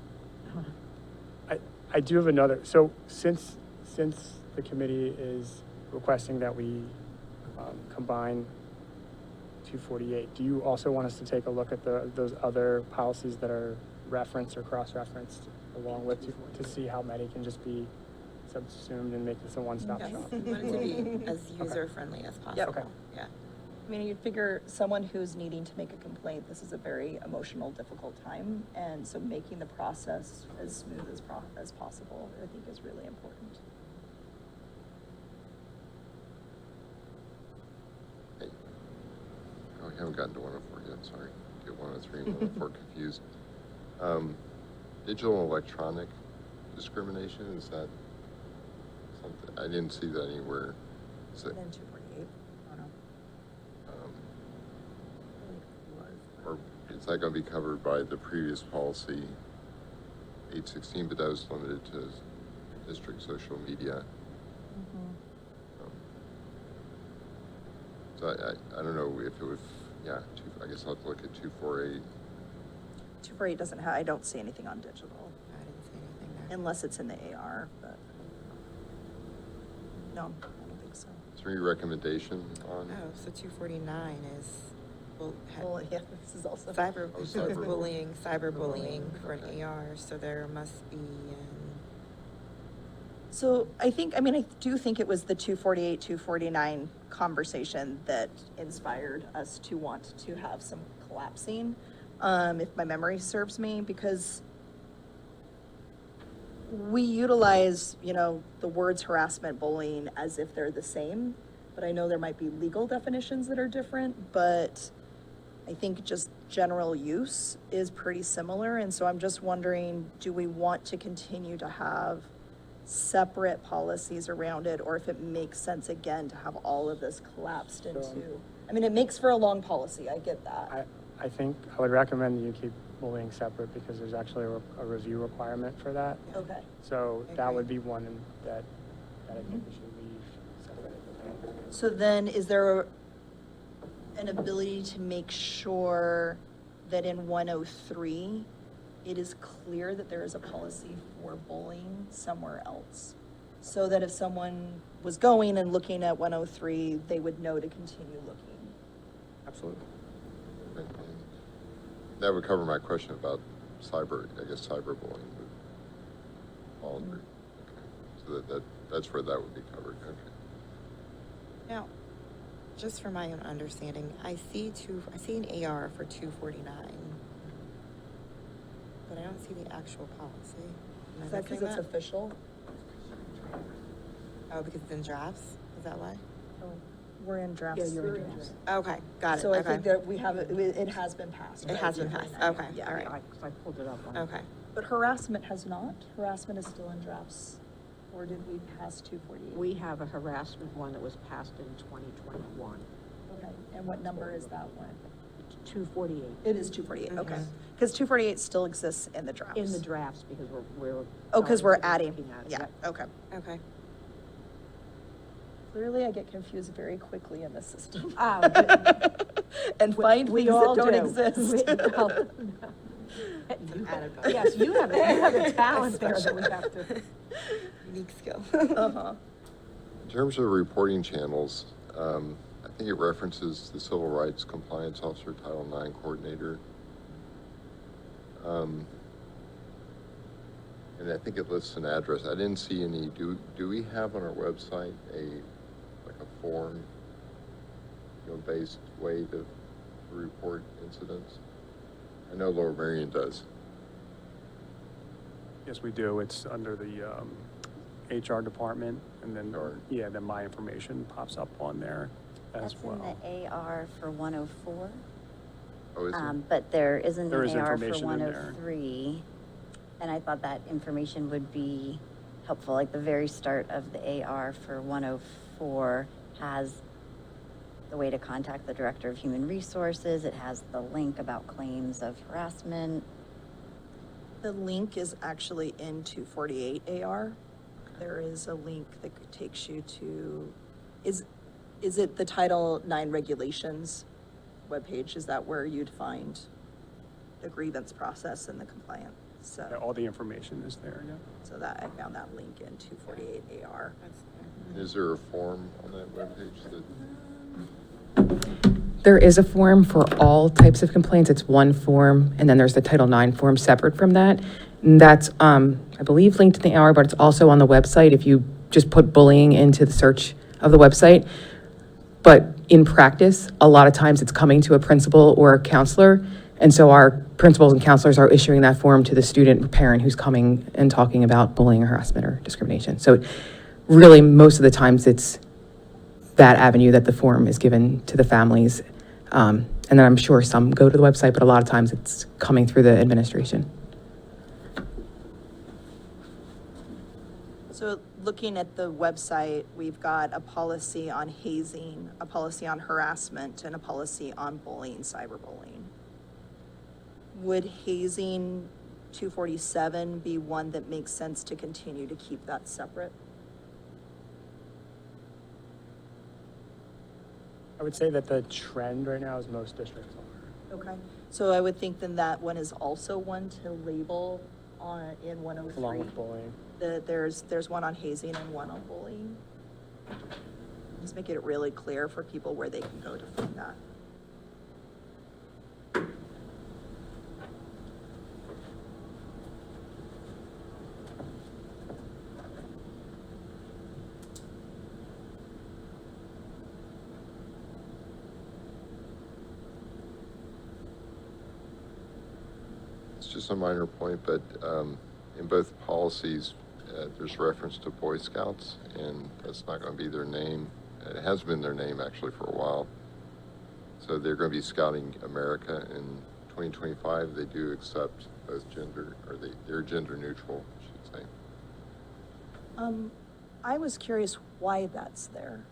I do have another, so since the committee is requesting that we combine 248, do you also want us to take a look at those other policies that are referenced or cross-referenced along with, to see how many can just be subsumed and make this a one-stop Yes, shop? we want it to be as user-friendly as possible. Okay. Yeah. I mean, you'd figure someone who's needing to make a complaint, this is a very emotional, difficult time, and so making the process as smooth as possible, I think is really important. Hey. Oh, we haven't gotten to 104 yet, sorry. Get 103 and 104 confused. Digital and electronic discrimination, is that something, I didn't see that anywhere. Is it, And then 248, I don't know. Or is that gonna be covered by the previous policy, 816, but that was limited to district social media? So I don't know if it would, yeah, I guess I'll have to look at 248. 248 doesn't have, I don't see anything on digital, I didn't see anything there. unless it's in the AR, but no, I don't think so. Is there any recommendation on? Oh, so 249 is, well, Well, yeah, this is also. cyber, Oh, so it's cyberbullying. cyberbullying for an Okay. AR, so there must be, So I do think it was the 248, 249 conversation that inspired us to want to have some collapsing, if my memory serves me, because we utilize, the words harassment, bullying as if they're the same, but I know there might be legal definitions that are different, but I think just general use is pretty similar, and so I'm just wondering, do we want to continue to have separate policies around it, or if it makes sense again to have all of this collapsed into, it makes for a long policy, I get that. I think I would recommend that you keep bullying separate, because there's actually a review requirement for that. Okay, So that Agree. would be one that I think we should leave separate. so then is there an ability to make sure that in 103, it is clear that there is a policy for bullying somewhere else? so that if someone was going and looking at 103, they would know to continue looking. Absolutely. And that would cover my question about cyberbullying would fall under. Okay. So that's where that would be covered. Okay. Now, just for my own understanding, I see an AR for 249, but I don't see the actual policy. Am I Is that because missing it's official? Oh, because it's in drafts? Is that why? Oh, we're in drafts. Yeah, you're in drafts. Okay, got it. So I Okay. think that we have, it has been passed. It has been passed. Okay, Yeah. all right. Because I pulled it up on. Okay. But harassment has not? Harassment is still in drafts? Or did we pass 248? We have a harassment one that was passed in 2021, Okay, and what number is that one? 248. It is 248, okay. Mhm. Because 248 still exists in the drafts. In the drafts, because we're. Oh, because we're going to be adding, looking at it. yeah, Yep. okay. Okay. Clearly, I get confused very quickly in this system. And We- find we things all that don't do. exist. You- added bonus. Yes, you have a talent there that we have to. Unique skill. Uh-huh. In terms of reporting channels, I think it references the Civil Rights Compliance Officer, Title IX Coordinator. And I think it lists an address. I didn't see any, do we have on our website like a form, based way to report incidents? I know Lower Merion does. Yes, we do. It's under the HR department, and then, HR. yeah, then my information pops up on there as That's well. in the AR for 104. Oh, is it? But there isn't There an is AR for information in there. 103. And I thought that information would be helpful, like the very start of the AR for 104 has the way to contact the Director of Human Resources. It has the link about claims of harassment. The link is actually in 248 AR. There is a link that takes you to, is it the Title IX regulations webpage? Is that where you'd find the grievance process and the compliance? Yeah, So, all the information is there, yeah. so that, I found that link in 248 AR. Is there a form on that webpage that? There is a form for all types of complaints. It's one form, and then there's the Title IX form separate from that. And that's, I believe, linked in the hour, but it's also on the website if you just put bullying into the search of the website. But in practice, a lot of times it's coming to a principal or a counselor, and so our principals and counselors are issuing that form to the student or parent who's coming and talking about bullying, harassment, or discrimination. So really, most of the times, it's that avenue that the form is given to the families. And then I'm sure some go to the website, but a lot of times it's coming through the administration. So looking at the website, we've got a policy on hazing, a policy on harassment, and a policy on bullying, cyberbullying. Would hazing 247 be one that makes sense to continue to keep that separate? I would say that the trend right now is most districts are. Okay. So I would think then that one is also one to label on, in 103. Along with bullying. There's one on hazing and one on bullying. Just make it really clear for people where they can go to find that. It's just a minor point, but in both policies, there's reference to Boy Scouts, and that's not going to be their name. It has been their name actually for a while. So they're going to be Scouting America in 2025. They do accept both gender, or they're gender neutral, I should say. I was curious why that's there.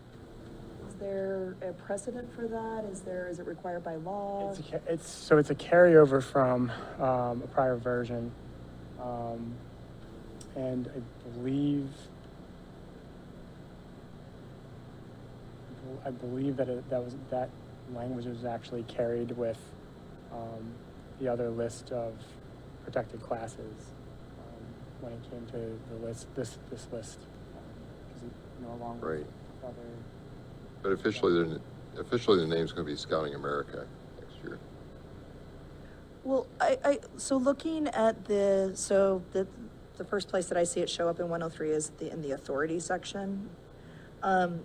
Is there a precedent for that? Is it required by law? It's a carryover from a prior version. And I believe that language was actually carried with the other list of protected classes when it came to the list, this list. along Right. with other. But officially, the name's gonna be Scouting America next year. Well, so looking at the first place that I see it show up in 103 is in the authority section.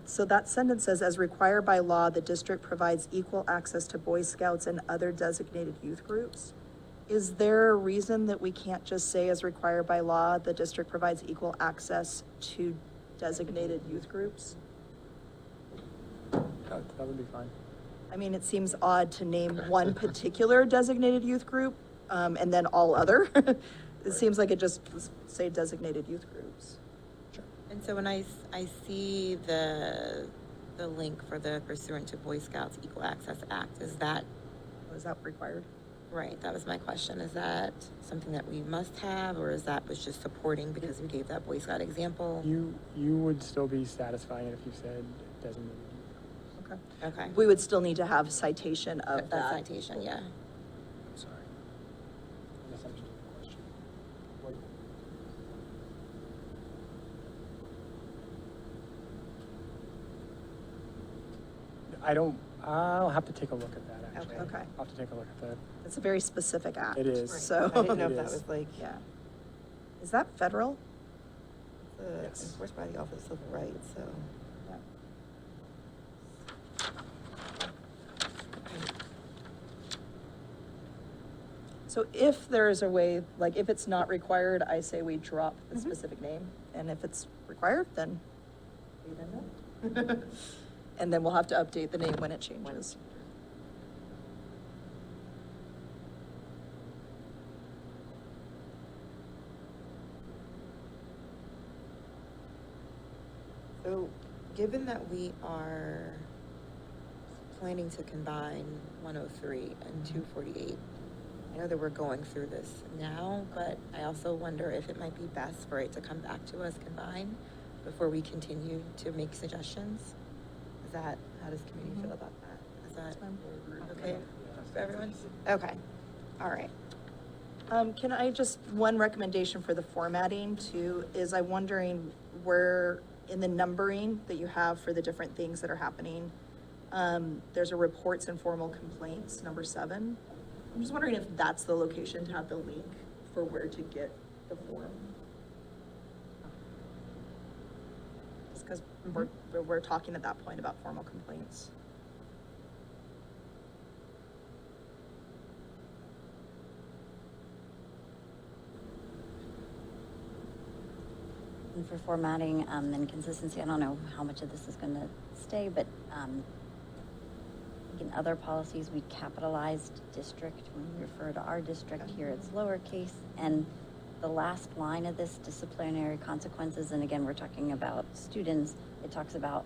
So that sentence says, as required by law, the district provides equal access to Boy Scouts and other designated youth groups. Is there a reason that we can't just say, as required by law, the district provides equal access to designated youth groups? That would be fine. I mean, it seems odd to name one particular designated youth group, and then all other. It seems like it just say designated youth groups. And so when I see the link for the pursuant to Boy Scouts Equal Access Act, is that, Was that required? right, that was my question, is that something that we must have, or is that was just supporting because we gave that Boy Scout example? You would still be satisfying it if you said designated youth groups. Okay. Okay. We would still need to have citation of That that. citation, yeah. I'm sorry. I misunderstood the question. What? I'll have to take a look at that, actually. Okay. I'll have to take a look at that. It's a very specific act. It is. So. I didn't know if It that is. was like, Yeah. Is that federal? Yes. enforced by the Office of Civil Rights, so. Yeah. So if there is a way, like if it's not required, I say we drop the specific name, and if it's required, then we then know. And then we'll have to update the name when it changes. So, given that we are planning to combine 103 and 248, I know that we're going through this now, but I also wonder if it might be best for it to come back to us combined before we continue to make suggestions. Is that, how does community feel about that? Is that okay for everyone? Okay, all right. Can I just, one recommendation for the formatting too, is I'm wondering where, in the numbering that you have for the different things that are happening, there's a reports and formal complaints, number 7. I'm just wondering if that's the location to have the link for where to get the form. Just because we're talking at that point about formal complaints. And for formatting and consistency, I don't know how much of this is going to stay, but in other policies, we capitalized district when we refer to our district. Here it's lowercase. And the last line of this, disciplinary consequences, and again, we're talking about students, it talks about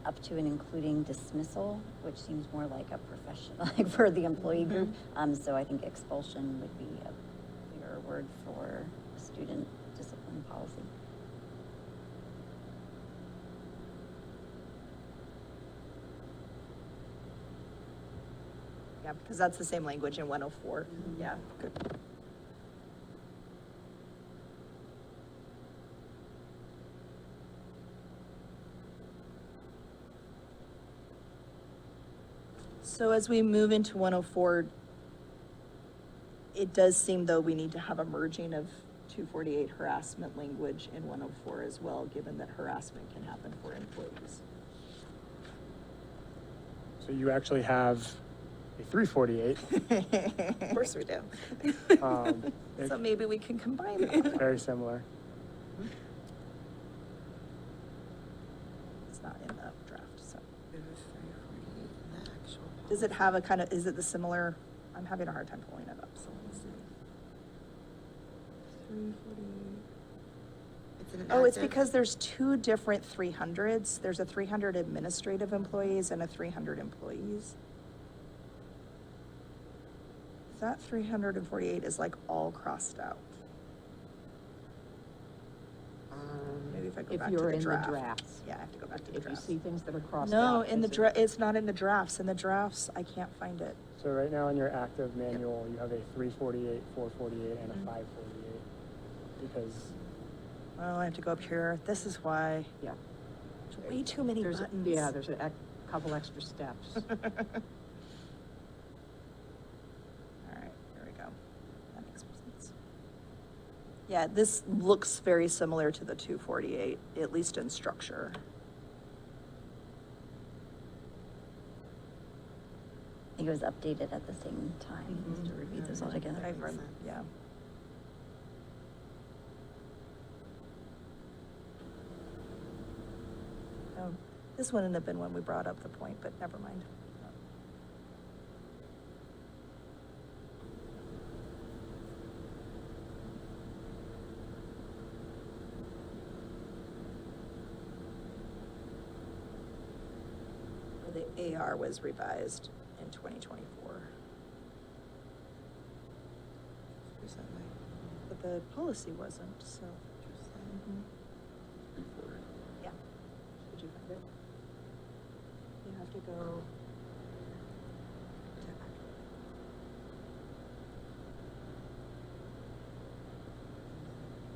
up to and including dismissal, which seems more like a professional, like for the employee group. So I think expulsion would be a clearer word for a student discipline policy. Yeah, because that's the same language in 104. Yeah, good. So as we move into 104, it does seem though we need to have a merging of 248 harassment language in 104 as well, given that harassment can happen for employees. So you actually have a 348. Of course we do. So maybe we can combine them. Very similar. It's not in the draft, so. Does it have a kind of, is it the similar, I'm having a hard time pulling it up, so let's see. 348. Oh, it's because there's 2 different 300s. There's a 300 administrative employees and a 300 employees. That 348 is like all crossed out. Maybe if I go If back to you're the in the draft. drafts. Yeah, I have to go back to the If you drafts. see things that are crossed No, out. in the is it- it's not in the drafts. In the drafts, I can't find it. So right now in your active manual, you have a 348, 448, and a 548. Because Oh, I have to go up here. This is why. Yeah. Way too many There's, buttons. yeah, there's a couple extra steps. All right, there we go. That makes more sense. Yeah, this looks very similar to the 248, at least in structure. I think it was updated at the same time, just to review those all together. I've read, yeah. Oh, this wouldn't have been when we brought up the point, but never mind. The AR was revised in 2024. But the policy wasn't, so. Mhm. Yeah. Did you find it? You have to go.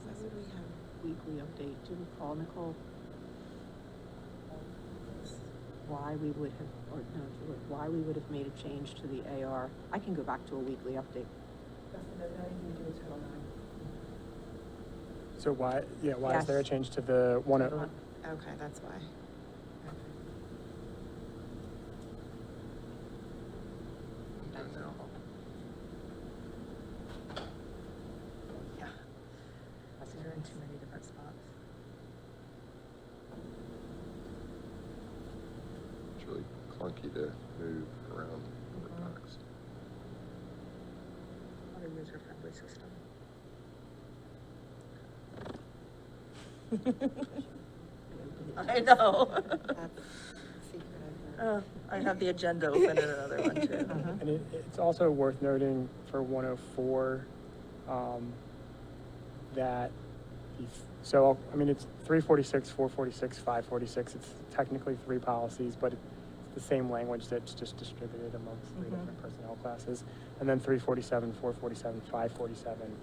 What would we have? Weekly update, do you recall, Nicole? Why we would have, or no, Julie, why we would have made a change to the AR? I can go back to a weekly update. So why is there a Yes. change to the one? Okay, that's why. Yeah. You're in too many different spots. It's really clunky to move around the text. What a user-friendly system. I know. I have the agenda open in another one too. And it's also worth noting for 104, that, so, I mean, it's 346, 446, 546, it's technically three policies, but it's the same language that's just distributed amongst three different personnel classes. And then 347, 447, 547,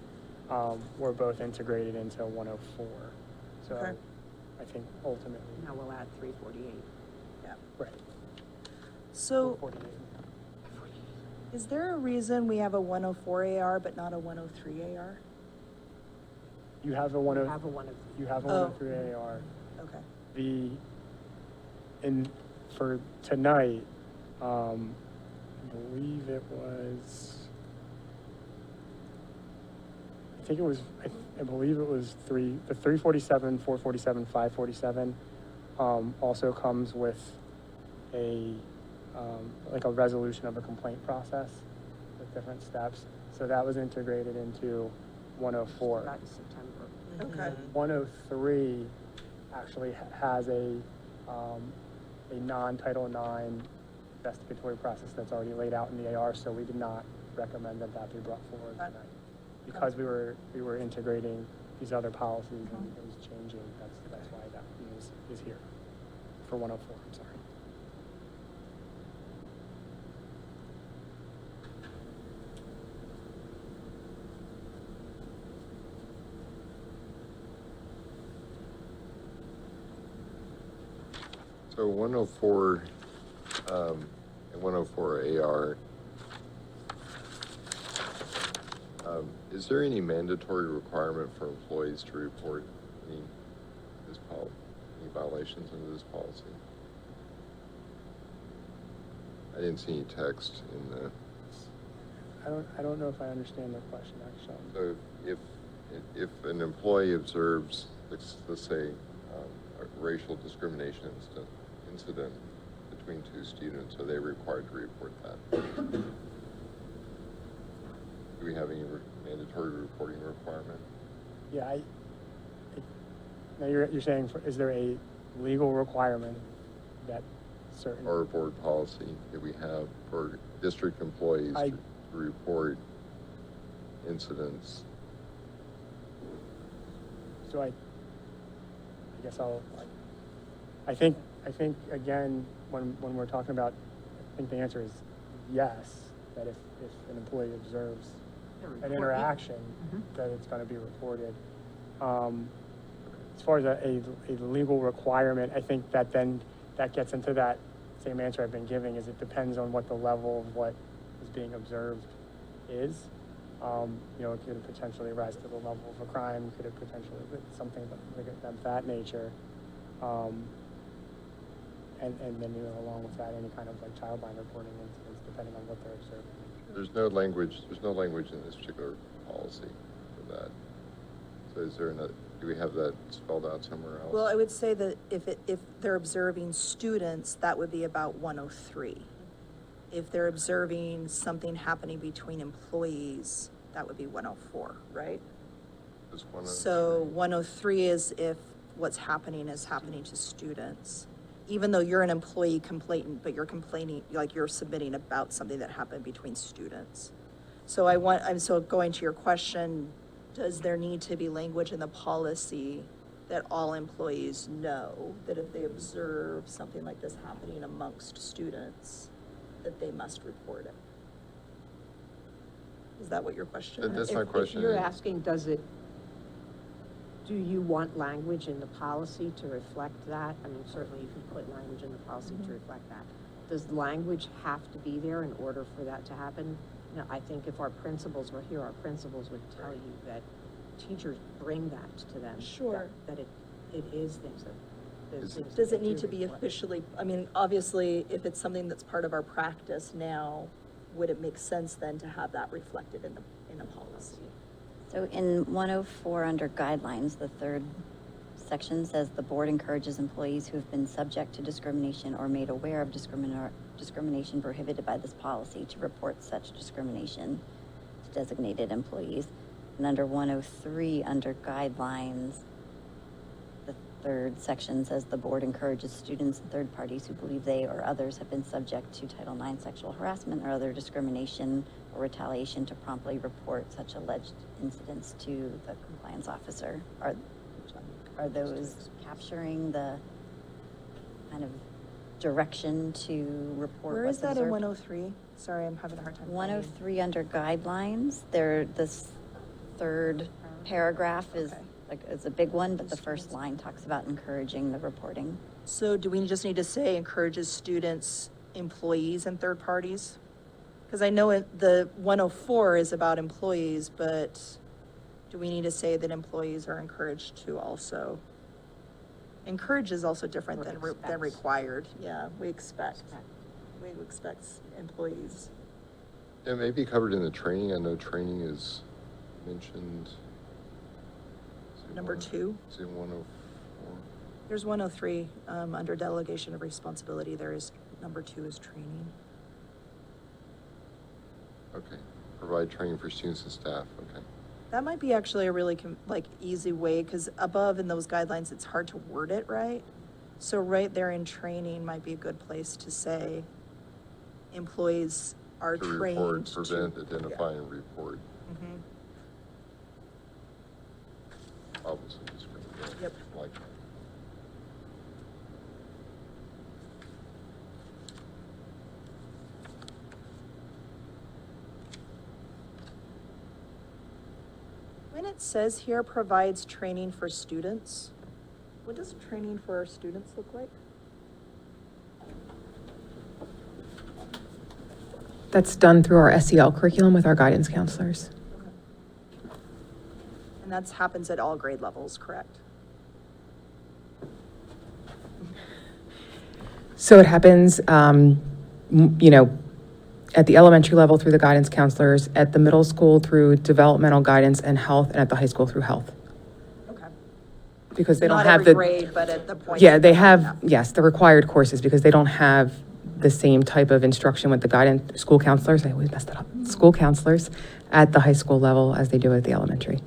were both integrated into 104. So Okay. I think ultimately, Now we'll add 348. Yeah. right. So 448. is there a reason we have a 104 AR but not a 103 AR? You have a We have a one of, you have a Oh. 103 AR. Okay. For tonight, I believe it was, I believe it was the 347, 447, 547, also comes with like a resolution of a complaint process with different steps. So that was integrated into 104. that in September. Okay. 103 actually has a non-Title IX investigatory process that's already laid out in the AR, so we did not recommend that that be brought forward Got it. tonight. Because we were integrating these other policies and it was changing, that's why that is here for 104, I'm sorry. So 104, and 104 AR, is there any mandatory requirement for employees to report any violations under this policy? I didn't see any text in the, I don't know if I understand the question, actually. so if an employee observes, let's say, a racial discrimination incident between two students, are they required to report that? Do we have any mandatory reporting requirement? Yeah, now you're saying, is there a legal requirement that certain? Or a board policy that we have for district employees to report incidents? So I guess I think, again, when we're talking about, I think the answer is yes, that if an employee observes an interaction, that it's gonna be reported. as far as a legal requirement, I think that then that gets into that same answer I've been giving, is it depends on what the level of what is being observed is. You know, it could potentially rise to the level of a crime, could it potentially be something of that nature. And then, you know, along with that, any kind of like child line reporting incidents, depending on what they're observing. There's no language in this particular policy for that. So is there another, do we have that spelled out somewhere else? Well, I would say that if they're observing students, that would be about 103. If they're observing something happening between employees, that would be 104, right? Just 103. So 103 is if what's happening is happening to students. Even though you're an employee complainant, but you're complaining, like you're submitting about something that happened between students. So I'm so going to your question, does there need to be language in the policy that all employees know that if they observe something like this happening amongst students, that they must report it? Is that what your question is? That's my question. If you're asking, do you want language in the policy to reflect that? I mean, certainly you can put language in the policy to reflect that. Does language have to be there in order for that to happen? You know, I think if our principals were here, our principals would tell you that teachers bring that to them. Sure. That it is things that. Does it need to be officially, I mean, obviously, if it's something that's part of our practice now, would it make sense then to have that reflected in the policy? So in 104 under guidelines, the third section says the board encourages employees who have been subject to discrimination or made aware of discrimination prohibited by this policy to report such discrimination to designated employees. And under 103 under guidelines, the third section says the board encourages students and third parties who believe they or others have been subject to Title IX sexual harassment or other discrimination or retaliation to promptly report such alleged incidents to the compliance officer. Are those capturing the kind of direction to report? Where is what's that in observed? 103? Sorry, I'm having a hard time finding. 103 under guidelines, this third paragraph is Okay. like, it's a big one, but the first line talks about encouraging the reporting. So do we just need to say encourages students, employees, and third parties? Because I know the 104 is about employees, but do we need to say that employees are encouraged to also? Encourage is also different Or than expects. required. Yeah, we expect employees. It may be covered in the training. I know training is mentioned. Is it Number 2. Is it 104? There's 103, under delegation of responsibility, there is, number 2 is training. Okay. Provide training for students and staff. Okay. That might be actually a really easy way, because above in those guidelines, it's hard to word it right. So right there in training might be a good place to say employees are To trained report, to. prevent, identify, and report Mhm. problems of discrimination. Yep. Like that. When it says here provides training for students, what does training for our students look like? That's done through our SEL curriculum with our guidance counselors. And that happens at all grade levels, correct? So it happens, you know, at the elementary level through the guidance counselors, at the middle school through developmental guidance and health, and at the high school through health. Okay. Because they don't Not have every the. grade, but at the point. Yeah, they Yeah. have, yes, the required courses, because they don't have the same type of instruction with the guidance, school counselors, I always messed it up, school counselors at the high school level as they do at the elementary.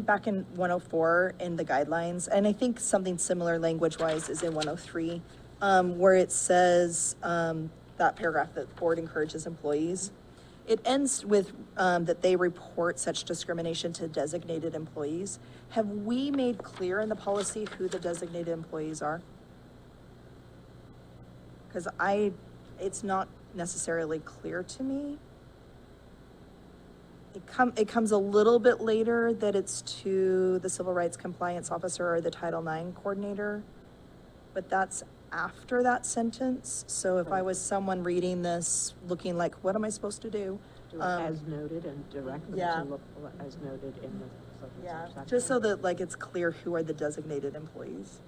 Back in 104 in the guidelines, and I think something similar language-wise is in 103, where it says, that paragraph that the board encourages employees. It ends with, that they report such discrimination to designated employees. Have we made clear in the policy who the designated employees are? Because it's not necessarily clear to me. It comes a little bit later that it's to the civil rights compliance officer or the Title IX coordinator, but that's after that sentence. So if I was someone reading this, looking like, what am I supposed to do? Do it as noted and direct them yeah. to look as noted in the such and Yeah, such section. just so that like it's clear who are the designated employees.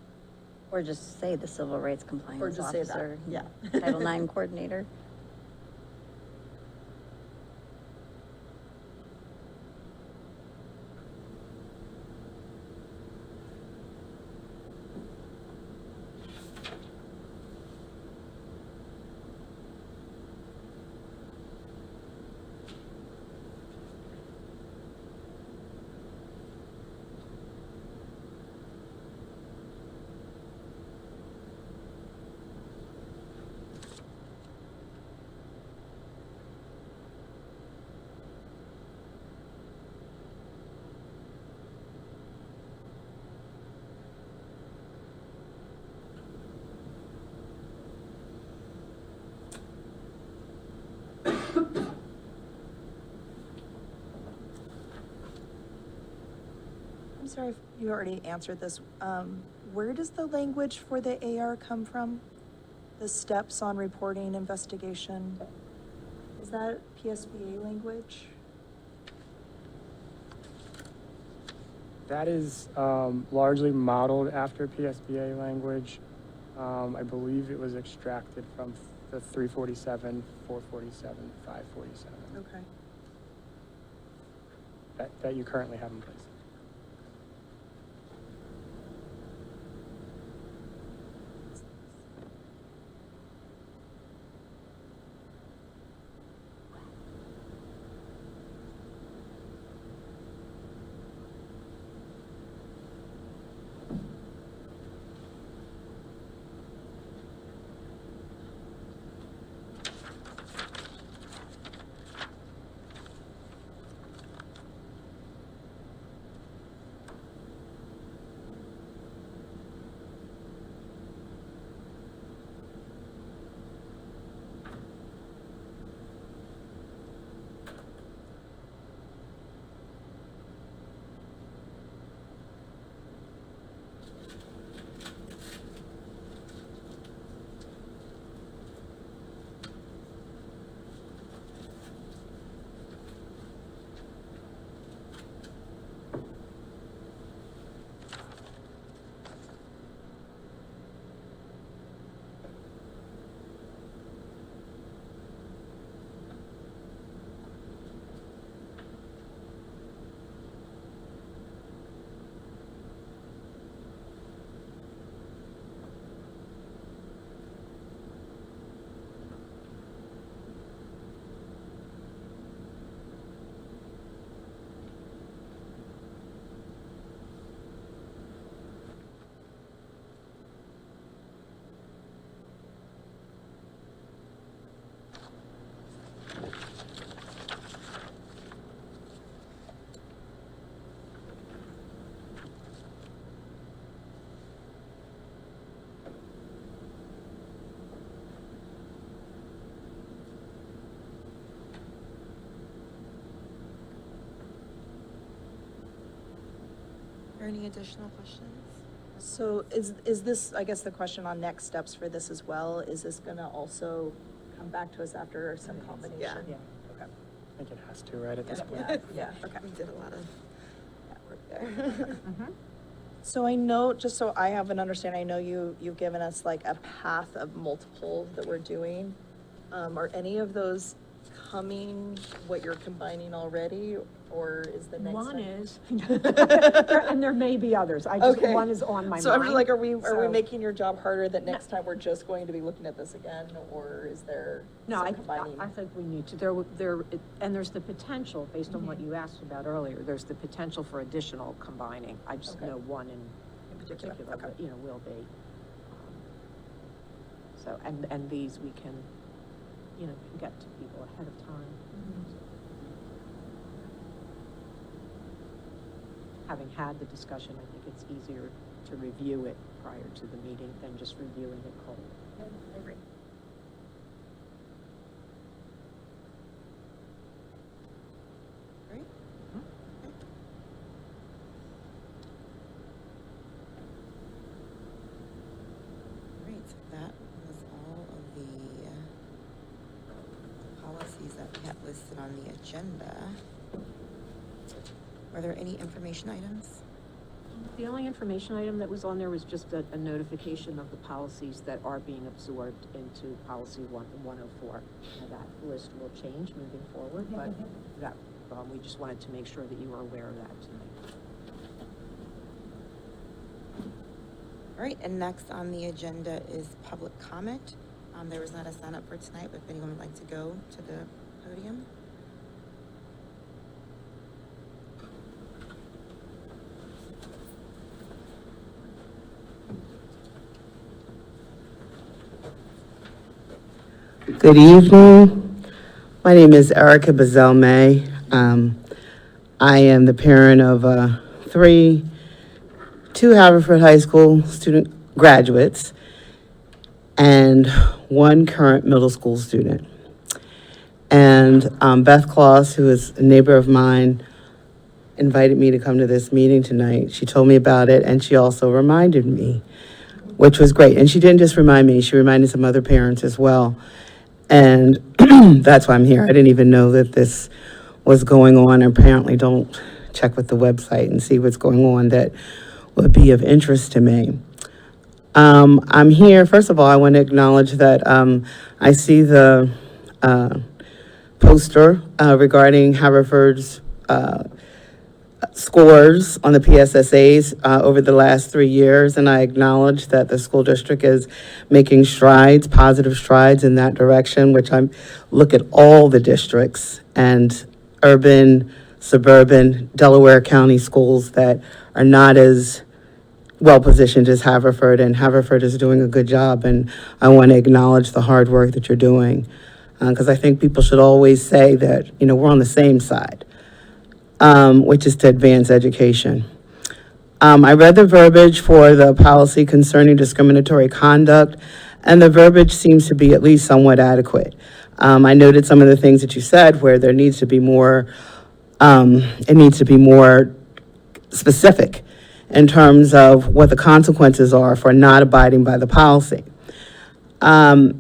Or just say the civil rights compliance just say that, officer. yeah. Title IX coordinator. I'm sorry if you already answered this. Where does the language for the AR come from? The steps on reporting investigation? Is that PSBA language? That is largely modeled after PSBA language. I believe it was extracted from the 347, 447, 547 Okay. that you currently have in place. Are any additional questions? So is this, I guess the question on next steps for this as well, is this gonna also come back to us after some combination? Yeah. Okay. I think it has to, right, at this point. Yeah, okay. We did a lot of work there. So I know, just so I have an understanding, I know you've given us like a path of multiple that we're doing. Are any of those becoming what you're combining already, or is the next One one? is, and there may be others, Okay. one is on my mind. So I'm just like, are we So- making your job harder that next time we're just going to be looking at this again, or is there No, some I combining? think we need to, and there's the potential, based on what you asked about earlier, there's the potential for additional combining. I just Okay. know one in particular, Okay. that, will be. So, and these we can, get to people ahead of time. Having had the discussion, I think it's easier to review it prior to the meeting than just reviewing it cold. I agree. Great. Great, so that was all of the policies that we had listed on the agenda. Are there any information items? The only information item that was on there was just a notification of the policies that are being absorbed into policy 104. Now, that list will change moving forward, but that, we just wanted to make sure that you were aware of that tonight. All right, and next on the agenda is public comment. There was not a sign up for tonight, but if anyone would like to go to the podium. Good evening. My name is Erica Bazell May. I am the parent of two Haverford High School student graduates and one current middle school student. And Beth Kloss, who is a neighbor of mine, invited me to come to this meeting tonight. She told me about it, and she also reminded me, which was great. And she didn't just remind me, she reminded some other parents as well. And that's why I'm here. I didn't even know that this was going on. Apparently don't check with the website and see what's going on that would be of interest to me. I'm here, first of all, I want to acknowledge that I see the poster regarding Haverford's scores on the PSSAs over the last 3 years, and I acknowledge that the school district is making strides, positive strides in that direction, which I look at all the districts and urban, suburban, Delaware County schools that are not as well-positioned as Haverford, and Haverford is doing a good job, and I want to acknowledge the hard work that you're doing, because I think people should always say that, we're on the same side. Which is to advance education. I read the verbiage for the policy concerning discriminatory conduct, and the verbiage seems to be at least somewhat adequate. I noted some of the things that you said where there needs to be more, it needs to be more specific in terms of what the consequences are for not abiding by the policy. The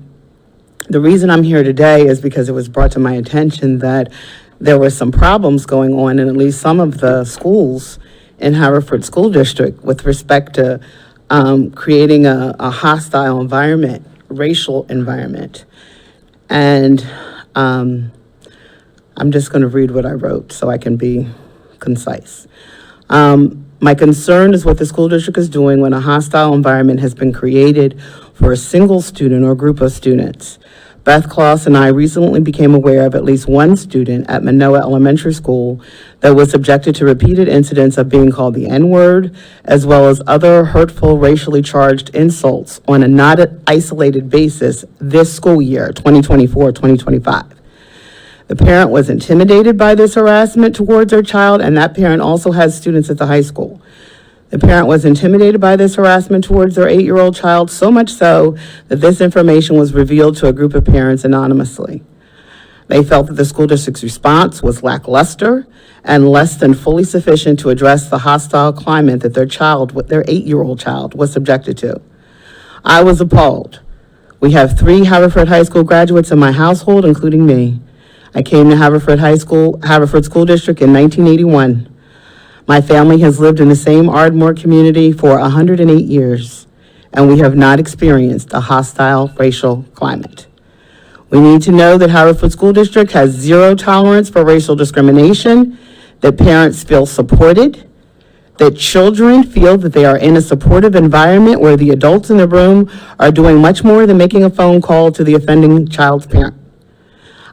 reason I'm here today is because it was brought to my attention that there were some problems going on in at least some of the schools in Haverford School District with respect to creating a hostile environment, racial environment. And I'm just going to read what I wrote so I can be concise. My concern is what the school district is doing when a hostile environment has been created for a single student or group of students. Beth Kloss and I recently became aware of at least one student at Manoa Elementary School that was subjected to repeated incidents of being called the N-word, as well as other hurtful, racially charged insults on a not isolated basis this school year, 2024-2025. The parent was intimidated by this harassment towards her child, and that parent also has students at the high school. The parent was intimidated by this harassment towards their 8-year-old child, so much so that this information was revealed to a group of parents anonymously. They felt that the school district's response was lackluster and less than fully sufficient to address the hostile climate that their 8-year-old child, was subjected to. I was appalled. We have 3 Haverford High School graduates in my household, including me. I came to Haverford School District in 1981. My family has lived in the same Ardmore community for 108 years, and we have not experienced a hostile racial climate. We need to know that Haverford School District has zero tolerance for racial discrimination, that parents feel supported, that children feel that they are in a supportive environment where the adults in the room are doing much more than making a phone call to the offending child's parent.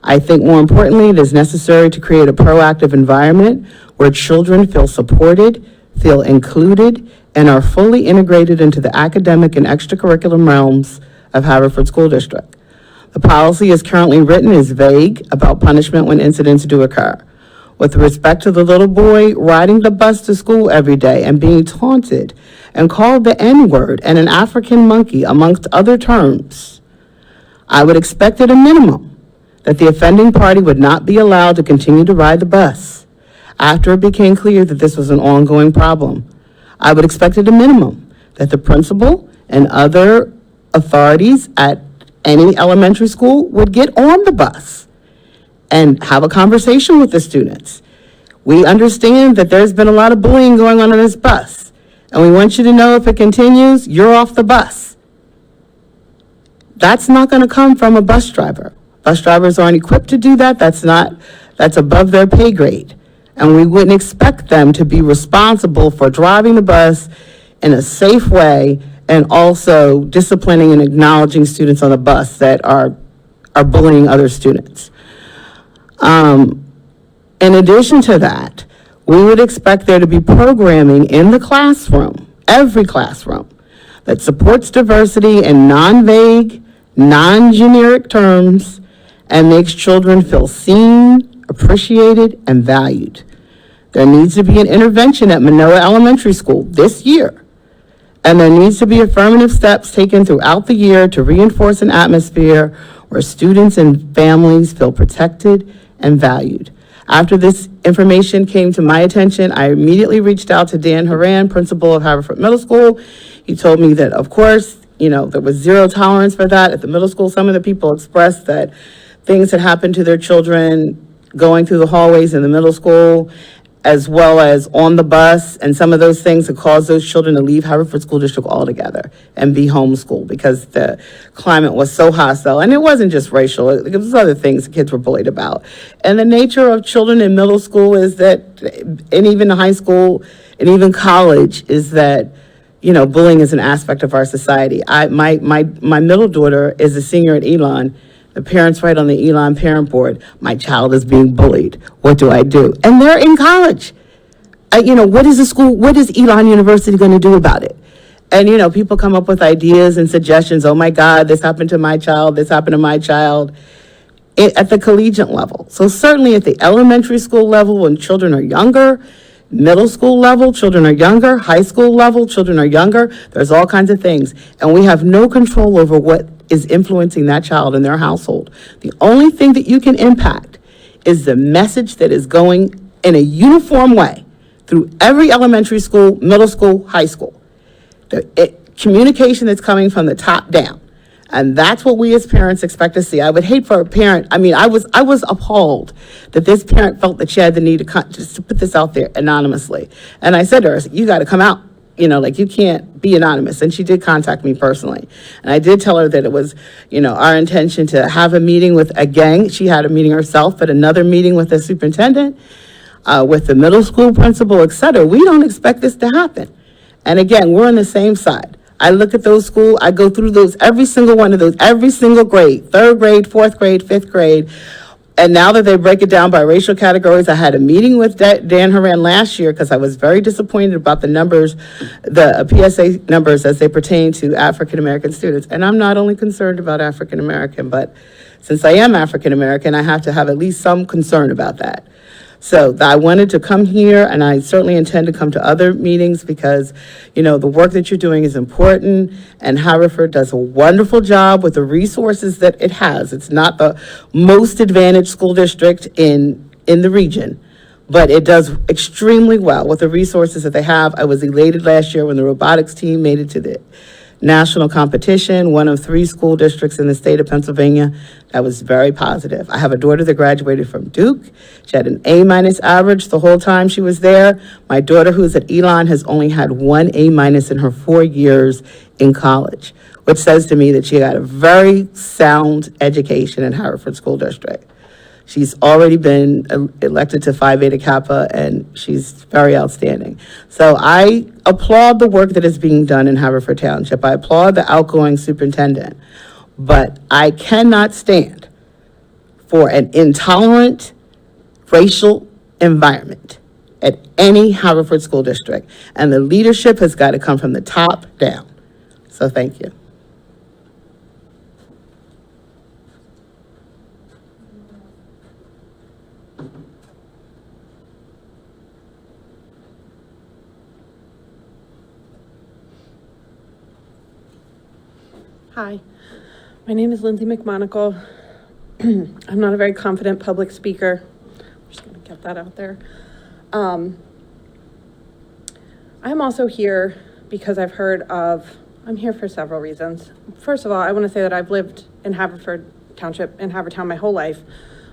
I think more importantly, it is necessary to create a proactive environment where children feel supported, feel included, and are fully integrated into the academic and extracurricular realms of Haverford School District. The policy as currently written is vague about punishment when incidents do occur. With respect to the little boy riding the bus to school every day and being taunted and called the N-word and an African monkey, amongst other terms, I would expect at a minimum that the offending party would not be allowed to continue to ride the bus after it became clear that this was an ongoing problem. I would expect at a minimum that the principal and other authorities at any elementary school would get on the bus and have a conversation with the students. We understand that there's been a lot of bullying going on this bus, and we want you to know if it continues, you're off the bus. That's not going to come from a bus driver. Bus drivers aren't equipped to do that. That's above their pay grade. And we wouldn't expect them to be responsible for driving the bus in a safe way and also disciplining and acknowledging students on the bus that are bullying other students. In addition to that, we would expect there to be programming in the classroom, every classroom, that supports diversity in non-vague, non-generic terms and makes children feel seen, appreciated, and valued. There needs to be an intervention at Manoa Elementary School this year, and there needs to be affirmative steps taken throughout the year to reinforce an atmosphere where students and families feel protected and valued. After this information came to my attention, I immediately reached out to Dan Horan, principal of Haverford Middle School. He told me that, of course, there was zero tolerance for that at the middle school. Some of the people expressed that things had happened to their children going through the hallways in the middle school, as well as on the bus, and some of those things that caused those children to leave Haverford School District altogether and be homeschooled because the climate was so hostile. And it wasn't just racial, it was other things the kids were bullied about. And the nature of children in middle school is that, and even high school, and even college, is that, bullying is an aspect of our society. My middle daughter is a senior at Elon. The parents write on the Elon parent board, my child is being bullied. What do I do? And they're in college. What is Elon University going to do about it? And, people come up with ideas and suggestions. Oh my God, this happened to my child. This happened to my child. At the collegiate level. So certainly at the elementary school level, when children are younger, middle school level, children are younger, high school level, children are younger. There's all kinds of things. And we have no control over what is influencing that child in their household. The only thing that you can impact is the message that is going in a uniform way through every elementary school, middle school, high school. Communication that's coming from the top down. And that's what we as parents expect to see. I would hate for a parent, I was appalled that this parent felt that she had the need just to put this out there anonymously. And I said to her, you got to come out. You can't be anonymous. And she did contact me personally. And I did tell her that it was, our intention to have a meeting with a gang. She had a meeting herself, but another meeting with the superintendent, with the middle school principal, et cetera. We don't expect this to happen. And again, we're on the same side. I look at those schools, I go through those, every single one of those, every single grade, 3rd grade, 4th grade, 5th grade. And now that they break it down by racial categories, I had a meeting with Dan Horan last year because I was very disappointed about the numbers, the PSA numbers as they pertain to African-American students. And I'm not only concerned about African-American, but since I am African-American, I have to have at least some concern about that. So I wanted to come here, and I certainly intend to come to other meetings because, the work that you're doing is important, and Haverford does a wonderful job with the resources that it has. It's not the most advantaged school district in the region, but it does extremely well with the resources that they have. I was elated last year when the robotics team made it to the national competition, one of 3 school districts in the state of Pennsylvania. That was very positive. I have a daughter that graduated from Duke. She had an A- average the whole time she was there. My daughter, who's at Elon, has only had 1 A- in her 4 years in college. which says to me that she got a very sound education in Haverford School District. She's already been elected to Phi Beta Kappa, and she's very outstanding. So I applaud the work that is being done in Haverford Township. I applaud the outgoing superintendent. But I cannot stand for an intolerant racial environment at any Haverford School District. And the leadership has got to come from the top down. So thank you. Hi, my name is Lindsay McMonagle. I'm not a very confident public speaker. I'm just gonna get that out there. I'm also here because I'm here for several reasons. First of all, I want to say that I've lived in Haverford Township, in Havertown my whole life.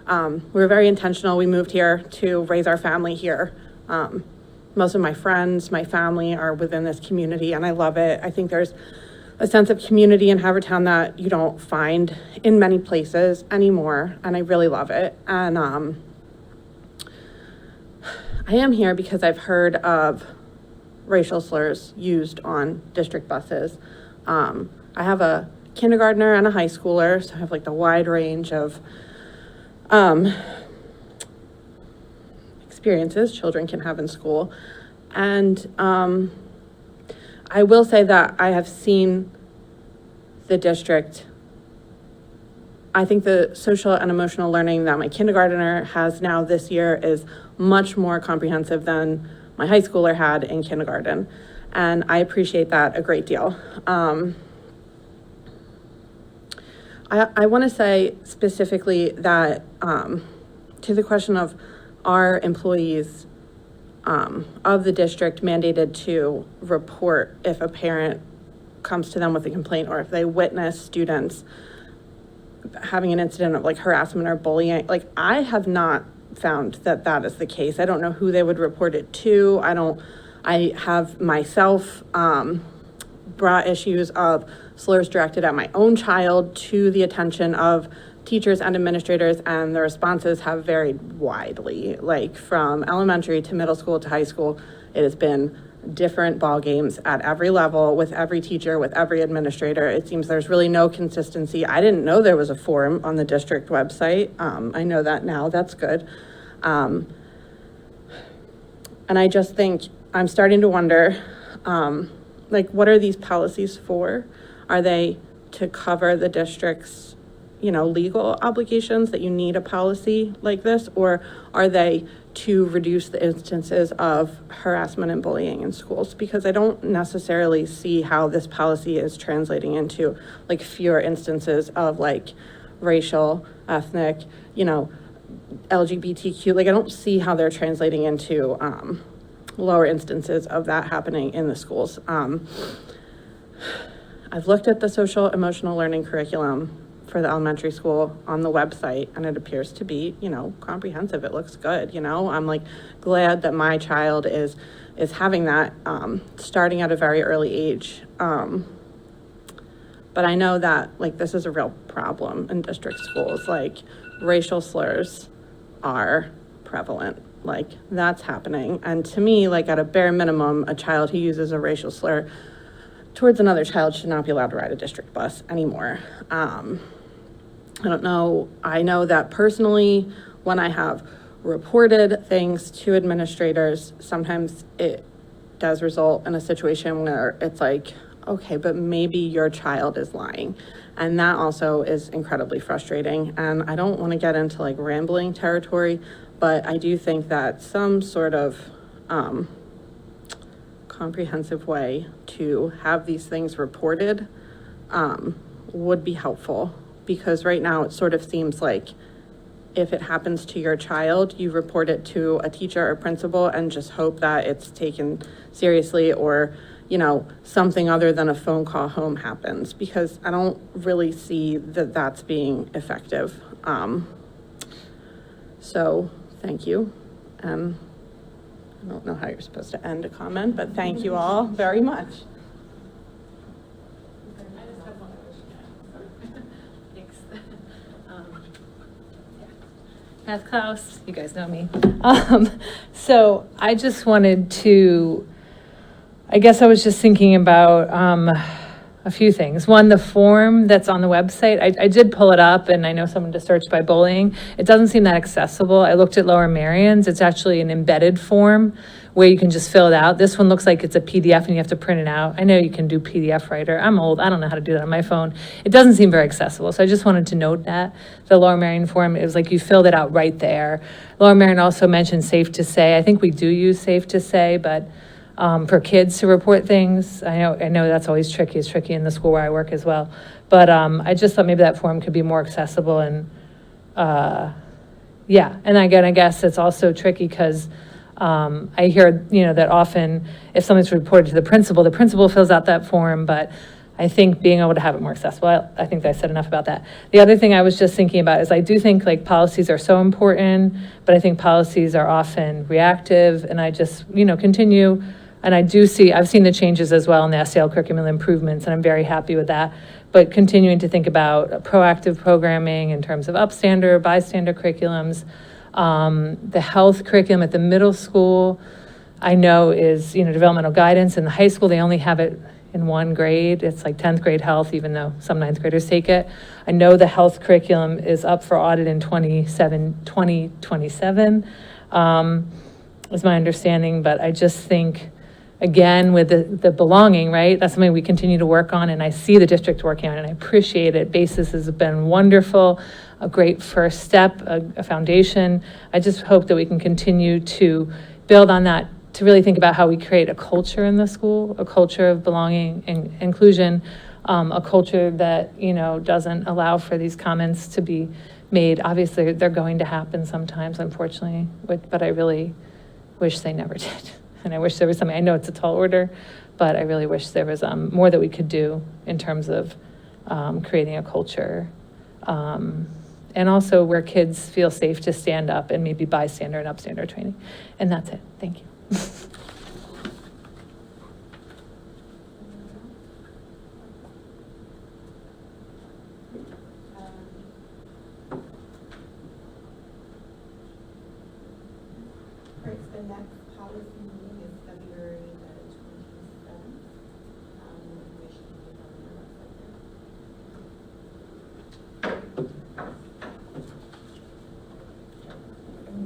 We were very intentional. We moved here to raise our family here. Most of my friends, my family are within this community, and I love it. I think there's a sense of community in Havertown that you don't find in many places anymore, and I really love it. And I am here because I've heard of racial slurs used on district buses. I have a kindergartner and a high schooler, so I have like the wide range of experiences children can have in school. And I will say that I have seen the district. I think the social and emotional learning that my kindergartner has now this year is much more comprehensive than my high schooler had in kindergarten. And I appreciate that a great deal. I want to say specifically that to the question of are employees of the district mandated to report if a parent comes to them with a complaint or if they witness students having an incident of like harassment or bullying. Like, I have not found that that is the case. I don't know who they would report it to. I have myself brought issues of slurs directed at my own child to the attention of teachers and administrators, and the responses have varied widely, like from elementary to middle school to high school. It has been different ball games at every level, with every teacher, with every administrator. It seems there's really no consistency. I didn't know there was a forum on the district website. I know that now. That's good. And I just think I'm starting to wonder, like, what are these policies for? Are they to cover the district's, legal obligations that you need a policy like this, or are they to reduce the instances of harassment and bullying in schools? Because I don't necessarily see how this policy is translating into like fewer instances of like racial, ethnic, LGBTQ. Like, I don't see how they're translating into lower instances of that happening in the schools. I've looked at the social emotional learning curriculum for the elementary school on the website, and it appears to be, comprehensive. It looks good, I'm like glad that my child is having that starting at a very early age. But I know that like this is a real problem in district schools. Like, racial slurs are prevalent. Like, that's happening. And to me, like, at a bare minimum, a child who uses a racial slur towards another child should not be allowed to ride a district bus anymore. I don't know. I know that personally, when I have reported things to administrators, sometimes it does result in a situation where it's like, okay, but maybe your child is lying. And that also is incredibly frustrating. And I don't want to get into like rambling territory, but I do think that some sort of comprehensive way to have these things reported would be helpful. Because right now it sort of seems like if it happens to your child, you report it to a teacher or principal and just hope that it's taken seriously, or, something other than a phone call home happens, because I don't really see that that's being effective. So thank you. I don't know how you're supposed to end a comment, but thank you all very much. Beth Klaus, you guys know me. So I just wanted to, I guess I was just thinking about a few things. One, the form that's on the website, I did pull it up, and I know someone just searched by bullying. It doesn't seem that accessible. I looked at Lower Merion's. It's actually an embedded form where you can just fill it out. This one looks like it's a PDF and you have to print it out. I know you can do PDF writer. I'm old. I don't know how to do that on my phone. It doesn't seem very accessible. So I just wanted to note that. The Lower Merion form, it was like you filled it out right there. Lower Merion also mentioned Safe to Say. I think we do use Safe to Say, but for kids to report things, I know that's always tricky. It's tricky in the school where I work as well. But I just thought maybe that form could be more accessible, and yeah. And again, I guess it's also tricky because I hear, that often if something's reported to the principal fills out that form, but I think being able to have it more accessible, I think I said enough about that. The other thing I was just thinking about is I do think like policies are so important, but I think policies are often reactive, and I just, continue. And I've seen the changes as well in the SEL curriculum improvements, and I'm very happy with that. But continuing to think about proactive programming in terms of upstander, bystander curriculums. The health curriculum at the middle school, I know is, developmental guidance. In the high school, they only have it in one grade. It's like 10th grade health, even though some 9th graders take it. I know the health curriculum is up for audit in 2027, is my understanding. But I just think, again, with the belonging, right? That's something we continue to work on, and I see the district working on it, and I appreciate it. BASIS has been wonderful, a great first step, a foundation. I just hope that we can continue to build on that, to really think about how we create a culture in the school, a culture of belonging and inclusion, a culture that, doesn't allow for these comments to be made. Obviously, they're going to happen sometimes, unfortunately, but I really wish they never did. And I wish there was something, I know it's a tall order, but I really wish there was more that we could do in terms of creating a culture. And also where kids feel safe to stand up and maybe bystander and upstander training. And that's it. Thank you. Right, so the next policy meeting